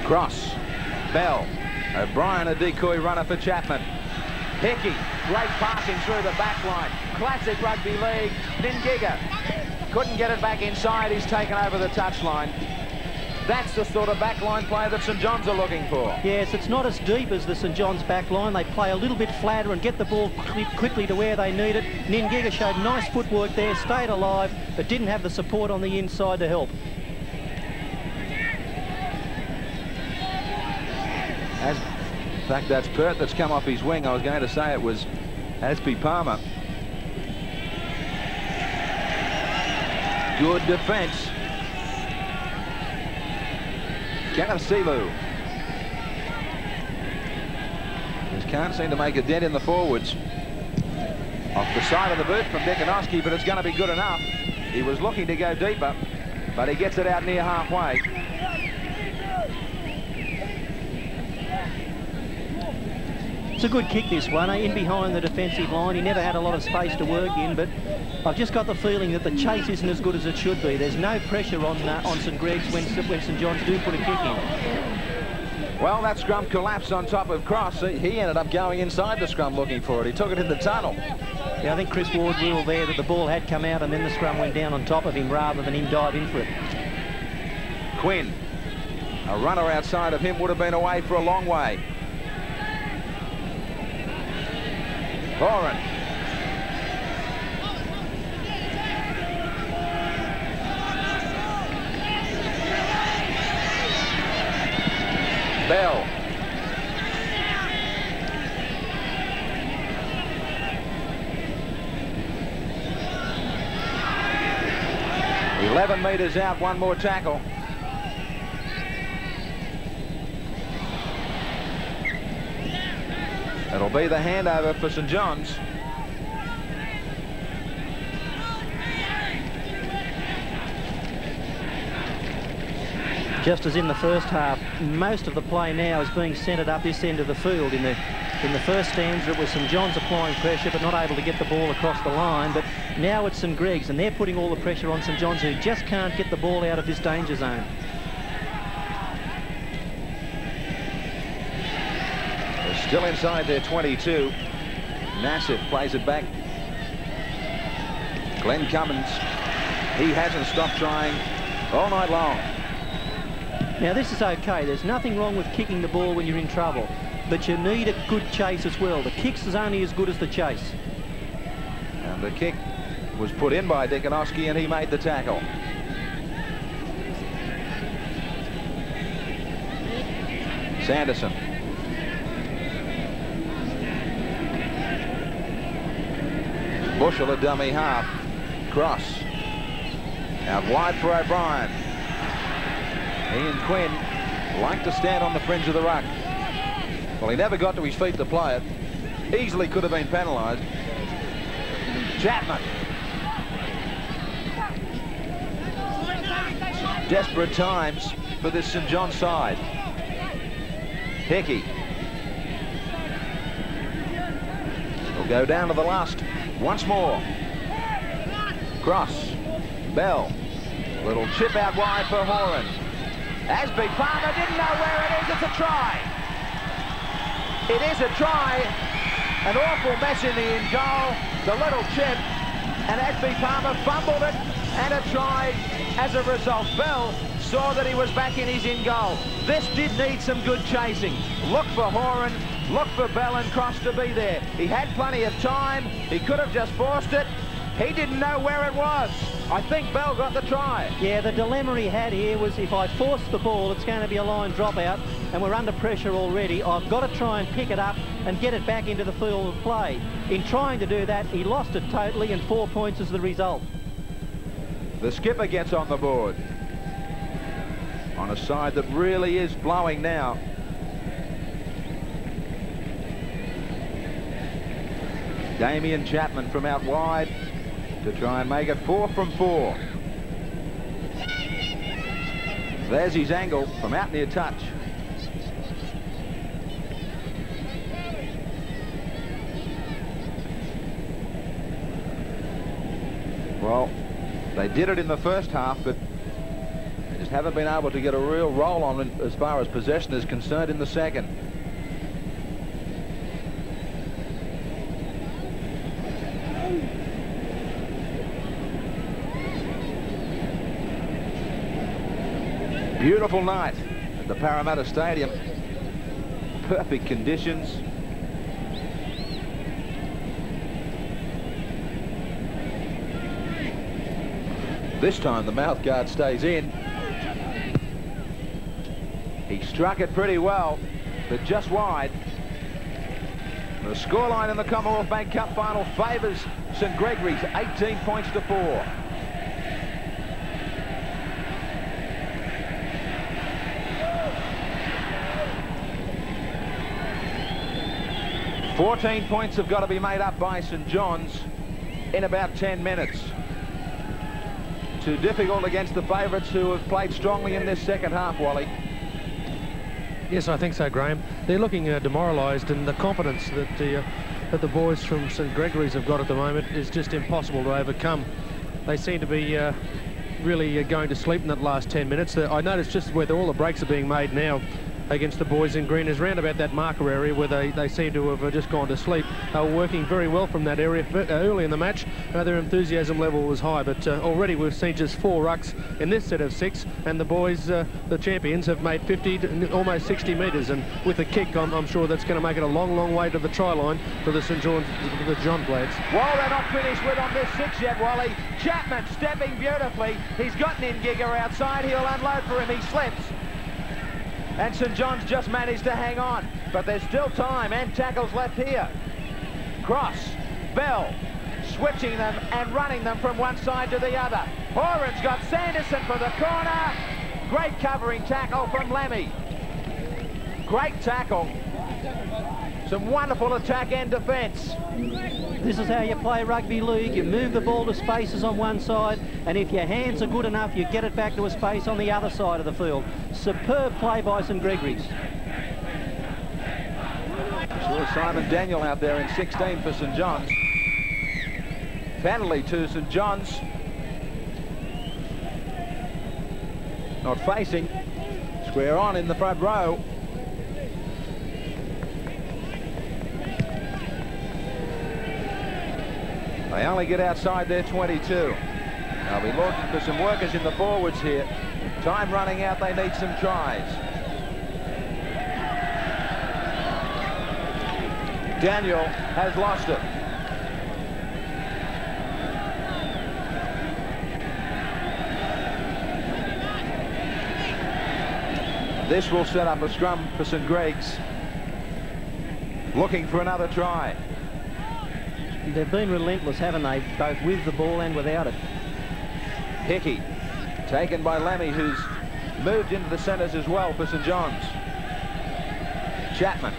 Cross. Bell. O'Brien, a decoy runner for Chapman. Hickey, great passing through the back line. Classic rugby league. Ningiga couldn't get it back inside. He's taken over the touchline. That's the sort of backline play that St John's are looking for. Yes, it's not as deep as the St John's backline. They play a little bit flatter and get the ball quickly to where they need it. Ningiga showed nice footwork there, stayed alive, but didn't have the support on the inside to help. In fact, that's Pert that's come off his wing. I was going to say it was Asby Palmer. Good defence. Kanasilu. Just can't seem to make a dent in the forwards. Off the side of the boot from Dickonowski, but it's going to be good enough. He was looking to go deeper, but he gets it out near halfway. It's a good kick, this one, in behind the defensive line. He never had a lot of space to work in, but I've just got the feeling that the chase isn't as good as it should be. There's no pressure on St Greg's when St John's do put a kick in. Well, that scrum collapsed on top of Cross. He ended up going inside the scrum looking for it. He took it in the tunnel. Yeah, I think Chris Ward ruled there that the ball had come out and then the scrum went down on top of him rather than him dive in for it. Quinn. A runner outside of him would have been away for a long way. Horan. Bell. "11 metres out, one more tackle." It'll be the handover for St John's. Just as in the first half, most of the play now is being centred up this end of the field. In the first stanza, it was St John's applying pressure but not able to get the ball across the line. But now it's St Greg's, and they're putting all the pressure on St John's, who just can't get the ball out of this danger zone. Still inside their 22. Nassif plays it back. Glenn Cummins, he hasn't stopped trying all night long. Now this is okay. There's nothing wrong with kicking the ball when you're in trouble, but you need a good chase as well. The kicks is only as good as the chase. And the kick was put in by Dickonowski, and he made the tackle. Sanderson. Bushell, a dummy half. Cross. Out wide for O'Brien. Ian Quinn liked to stand on the fringe of the ruck. Well, he never got to his feet to play it. Easily could have been penalised. Chapman. Desperate times for this St John's side. Hickey. Will go down to the last once more. Cross. Bell. Little chip out wide for Horan. Asby Palmer didn't know where it is. It's a try. It is a try. An awful mess in the in goal. The little chip. And Asby Palmer fumbled it and a try as a result. Bell saw that he was back in his in-goal. This did need some good chasing. Look for Horan, look for Bell and Cross to be there. He had plenty of time. He could have just forced it. He didn't know where it was. I think Bell got the try. Yeah, the dilemma he had here was if I force the ball, it's going to be a line dropout, and we're under pressure already. I've got to try and pick it up and get it back into the field of play. In trying to do that, he lost it totally, and 4 points is the result. The skipper gets on the board on a side that really is blowing now. Damien Chapman from out wide to try and make it 4 from 4. There's his angle from out near touch. Well, they did it in the first half, but they just haven't been able to get a real roll on it as far as possession is concerned in the second. Beautiful night at the Parramatta Stadium. Perfect conditions. This time the mouth guard stays in. He struck it pretty well, but just wide. The scoreline in the Commonwealth Bank Cup final favours St Gregory's 18 points to 4. $14 points have got to be made up by St John's in about 10 minutes. Too difficult against the favourites who have played strongly in this second half, Wally. Yes, I think so, Graham. They're looking demoralised, and the confidence that the boys from St Gregory's have got at the moment is just impossible to overcome. They seem to be really going to sleep in that last 10 minutes. I noticed just where all the breaks are being made now against the boys in green is round about that marker area where they seem to have just gone to sleep. They were working very well from that area early in the match. Their enthusiasm level was high, but already we've seen just 4 rucks in this set of 6, and the boys, the champions, have made 50 to almost 60 metres, and with a kick, I'm sure that's going to make it a long, long way to the try line for the St John's, the John lads. Well, they're not finished with on this 6 yet, Wally. Chapman stepping beautifully. He's got Ningiga outside. He'll unload for him. He slips. And St John's just managed to hang on. But there's still time and tackles left here. Cross, Bell, switching them and running them from one side to the other. Horan's got Sanderson for the corner. Great covering tackle from Lemmy. Great tackle. Some wonderful attack and defence. This is how you play rugby league. You move the ball to spaces on one side, and if your hands are good enough, you get it back to a space on the other side of the field. Superb play by St Gregory's. Saw Simon Daniel out there in 16 for St John's. Penalty to St John's. Not facing. Square on in the front row. They only get outside their 22. They'll be looking for some workers in the forwards here. Time running out, they need some tries. Daniel has lost it. This will set up a scrum for St Greg's. Looking for another try. They've been relentless, haven't they, both with the ball and without it. Hickey, taken by Lemmy, who's moved into the centres as well for St John's. Chapman.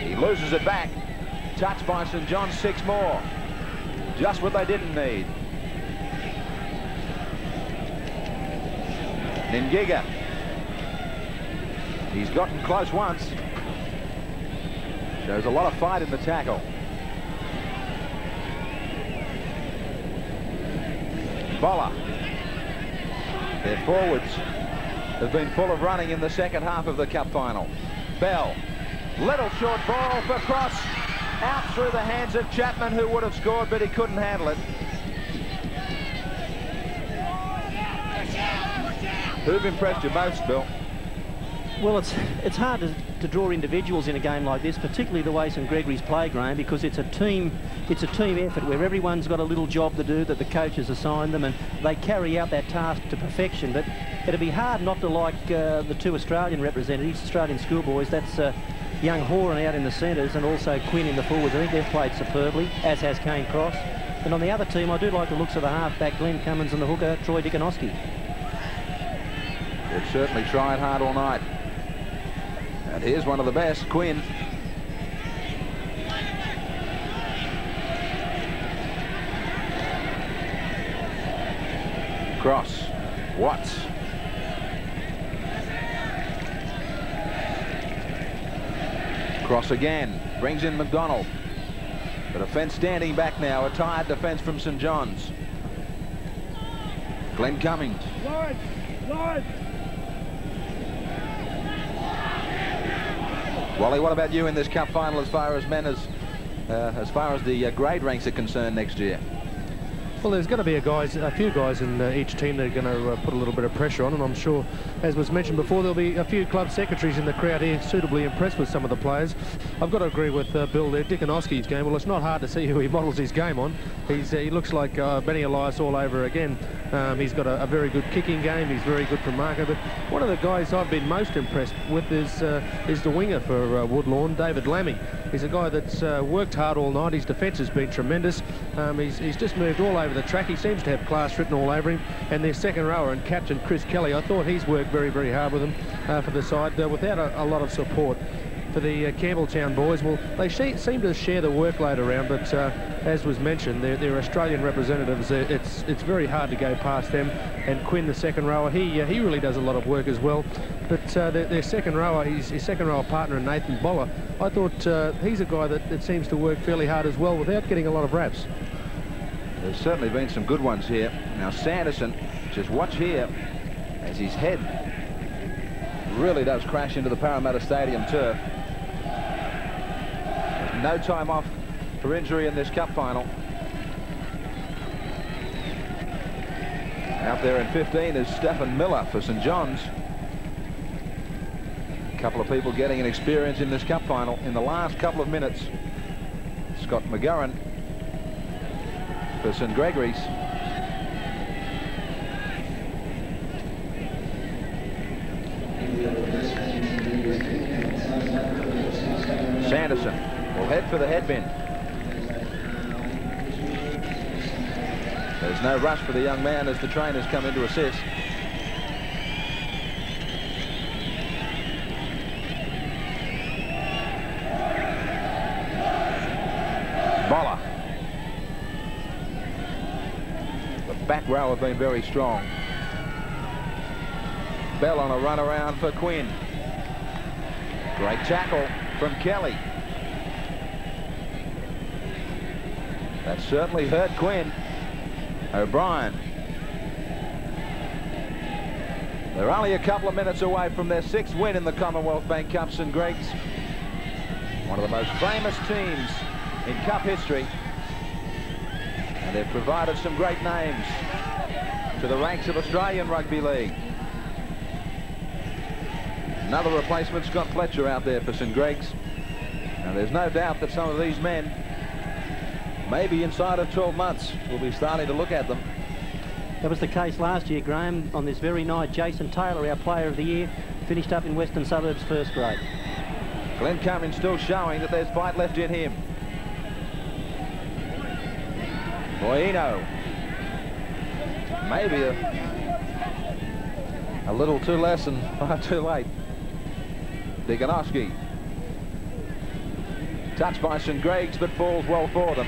He loses it back. Touched by St John's, 6 more. Just what they didn't need. Ningiga. He's gotten close once. Shows a lot of fight in the tackle. Boller. Their forwards have been full of running in the second half of the cup final. Bell. Little short ball for Cross. Out through the hands of Chapman, who would have scored, but he couldn't handle it. Who've impressed you most, Bill? Well, it's hard to draw individuals in a game like this, particularly the way St Gregory's play, Graham, because it's a team effort where everyone's got a little job to do that the coaches assign them, and they carry out that task to perfection. But it'd be hard not to like the two Australian representatives, Australian schoolboys. That's young Horan out in the centres and also Quinn in the forwards. I think they've played superbly, as has Kane Cross. And on the other team, I do like the looks of the half-back, Glenn Cummins, and the hooker, Troy Dickonowski. They've certainly tried hard all night. And here's one of the best, Quinn. Cross. Watts. Cross again. Brings in McDonald. The defence standing back now. A tired defence from St John's. Glenn Cummins. Wally, what about you in this cup final as far as men, as far as the grade ranks are concerned next year? Well, there's going to be a few guys in each team that are going to put a little bit of pressure on, and I'm sure, as was mentioned before, there'll be a few club secretaries in the crowd here suitably impressed with some of the players. I've got to agree with Bill there. Dickonowski's game, well, it's not hard to see who he models his game on. He looks like Benny Elias all over again. He's got a very good kicking game. He's very good from marker. But one of the guys I've been most impressed with is the winger for WoodLawn, David Lammy. He's a guy that's worked hard all night. His defence has been tremendous. He's just moved all over the track. He seems to have class written all over him. And their second rower and captain Chris Kelly, I thought he's worked very, very hard with them for the side without a lot of support. For the Campbelltown boys, well, they seem to share the workload around, but as was mentioned, they're Australian representatives. It's very hard to go past them. And Quinn, the second rower, he really does a lot of work as well. But their second rower, his second rower partner, Nathan Boller, I thought he's a guy that seems to work fairly hard as well without getting a lot of raps. There's certainly been some good ones here. Now Sanderson, just watch here as his head really does crash into the Parramatta Stadium turf. There's no time off for injury in this cup final. Out there in 15 is Stephen Miller for St John's. A couple of people getting an experience in this cup final in the last couple of minutes. Scott McGurran for St Gregory's. Sanderson will head for the headbin. There's no rush for the young man as the trainers come in to assist. Boller. The back row have been very strong. Bell on a run around for Quinn. Great tackle from Kelly. That certainly hurt Quinn. O'Brien. They're only a couple of minutes away from their 6th win in the Commonwealth Bank Cup. St Greg's, one of the most famous teams in cup history, and they've provided some great names to the ranks of Australian Rugby League. Another replacement, Scott Fletcher, out there for St Greg's. Now there's no doubt that some of these men, maybe inside of 12 months, we'll be starting to look at them. That was the case last year, Graham. On this very night, Jason Taylor, our player of the year, finished up in Western Suburbs first grade. Glenn Cummins still showing that there's fight left in him. Boino. Maybe a little too less and far too late. Dickonowski. Touched by St Greg's, but falls well for them.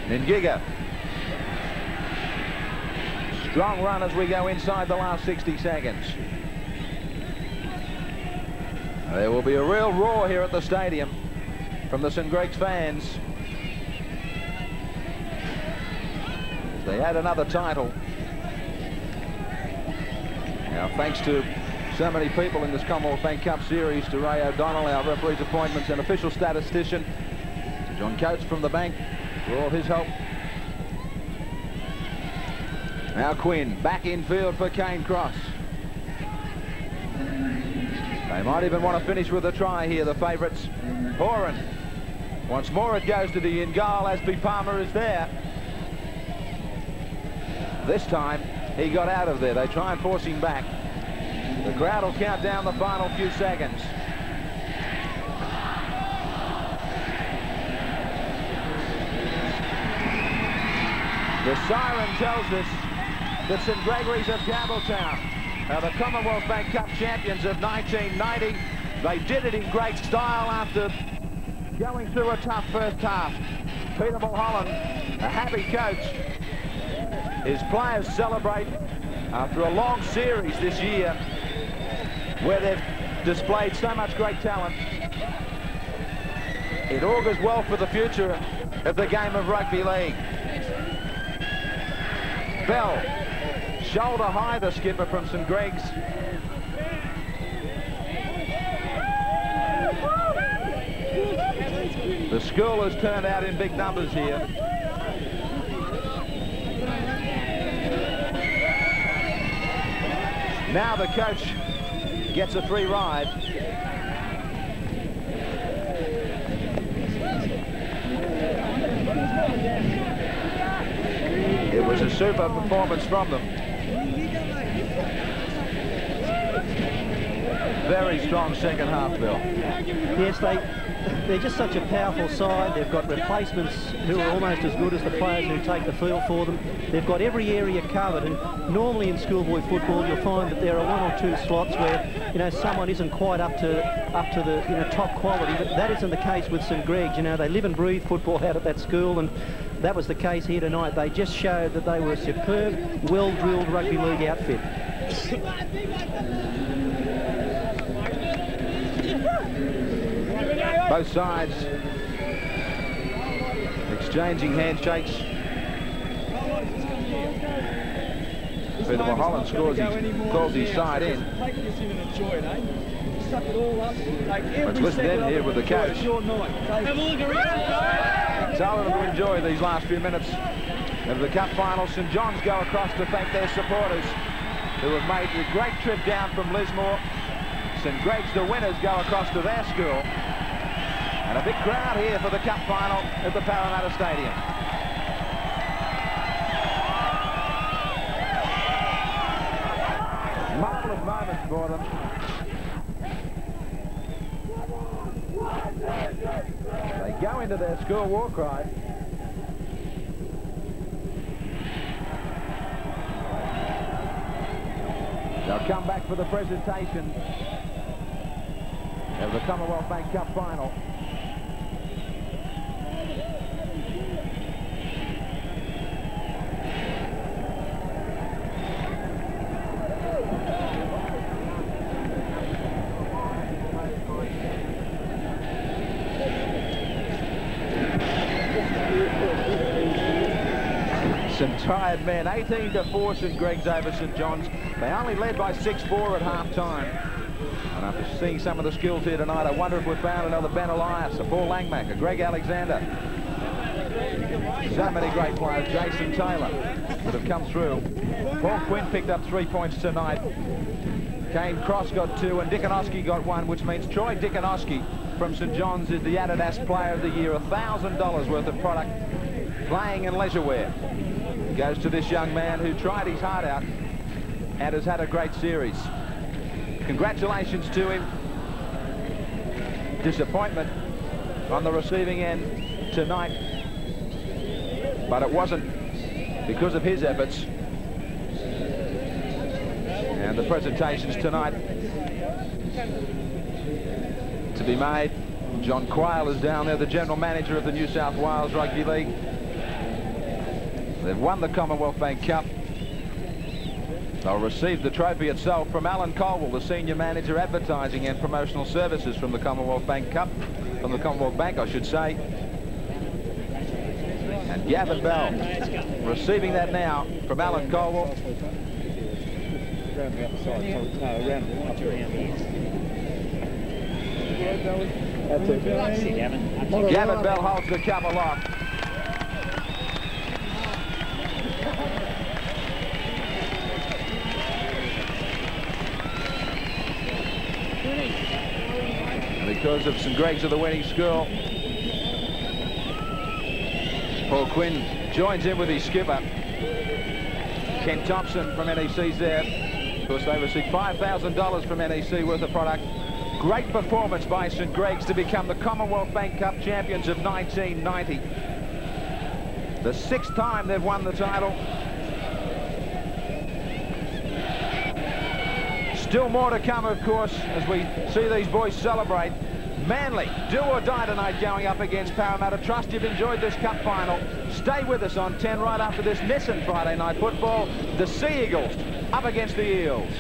Ngiga. Strong run as we go inside the last 60 seconds. There will be a real roar here at the stadium from the St Greg's fans. They had another title. Now, thanks to so many people in this Commonwealth Bank Cup series, to Ray O'Donnell, our referee's appointments, and official statistician, to John Coates from the bank for all his help. Now Quinn back in field for Kane Cross. They might even want to finish with a try here, the favourites. Horan. Once more it goes to the in goal. Asby Palmer is there. This time he got out of there. They try and force him back. The crowd will count down the final few seconds. The siren tells us that St Gregory's of Campbelltown are the Commonwealth Bank Cup champions of 1990. They did it in great style after going through a tough first half. Peter Mulholland, a happy coach. His players celebrate after a long series this year where they've displayed so much great talent. It augurs well for the future of the game of rugby league. Bell, shoulder high, the skipper from St Greg's. The school has turned out in big numbers here. Now the coach gets a free ride. It was a super performance from them. Very strong second half, Bill. Yes, they're just such a powerful side. They've got replacements who are almost as good as the players who take the field for them. They've got every area covered, and normally in schoolboy football you'll find that there are one or two slots where, you know, someone isn't quite up to the, you know, top quality. But that isn't the case with St Greg's. You know, they live and breathe football out at that school, and that was the case here tonight. They just showed that they were a superb, well-drilled rugby league outfit. Both sides exchanging handshakes. Peter Mulholland scores, calls his side in. Let's listen in here with the coach. Telling them to enjoy these last few minutes of the cup final. St John's go across to thank their supporters who have made the great trip down from Lismore. St Greg's, the winners, go across to their school. And a big crowd here for the cup final at the Parramatta Stadium. Marvellous moments for them. They go into their school war cry. They'll come back for the presentation of the Commonwealth Bank Cup final. Some tired men. 18-4 St Greg's over St John's. They only led by 6-4 at half-time. And after seeing some of the skills here tonight, I wonder if we've found another Ben Elias, a Paul Langmack, a Greg Alexander. So many great players. Jason Taylor that have come through. Paul Quinn picked up 3 points tonight. Kane Cross got 2 and Dickonoski got 1, which means Troy Dickonoski from St John's is the Adidas Player of the Year. $1,000 worth of product playing in leisure wear. Goes to this young man who tried his heart out and has had a great series. Congratulations to him. Disappointment on the receiving end tonight, but it wasn't because of his efforts. And the presentations tonight to be made. John Quayle is down there, the General Manager of the New South Wales Rugby League. They've won the Commonwealth Bank Cup. They'll receive the trophy itself from Alan Colwell, the Senior Manager Advertising and Promotional Services from the Commonwealth Bank Cup, from the Commonwealth Bank, I should say. And Gavin Bell receiving that now from Alan Colwell. Gavin Bell holds the cup aloft. because of St Greg's of the Wedding School. Paul Quinn joins in with his skipper. Ken Thompson from NEC's there. Of course, they received $5,000 from NEC worth of product. Great performance by St Greg's to become the Commonwealth Bank Cup champions of 1990. The 6th time they've won the title. Still more to come, of course, as we see these boys celebrate. Manly, do or die tonight going up against Parramatta. Trust you've enjoyed this cup final. Stay with us on 10 right after this Nissan Friday Night Football. The Sea Eagles up against the Eels.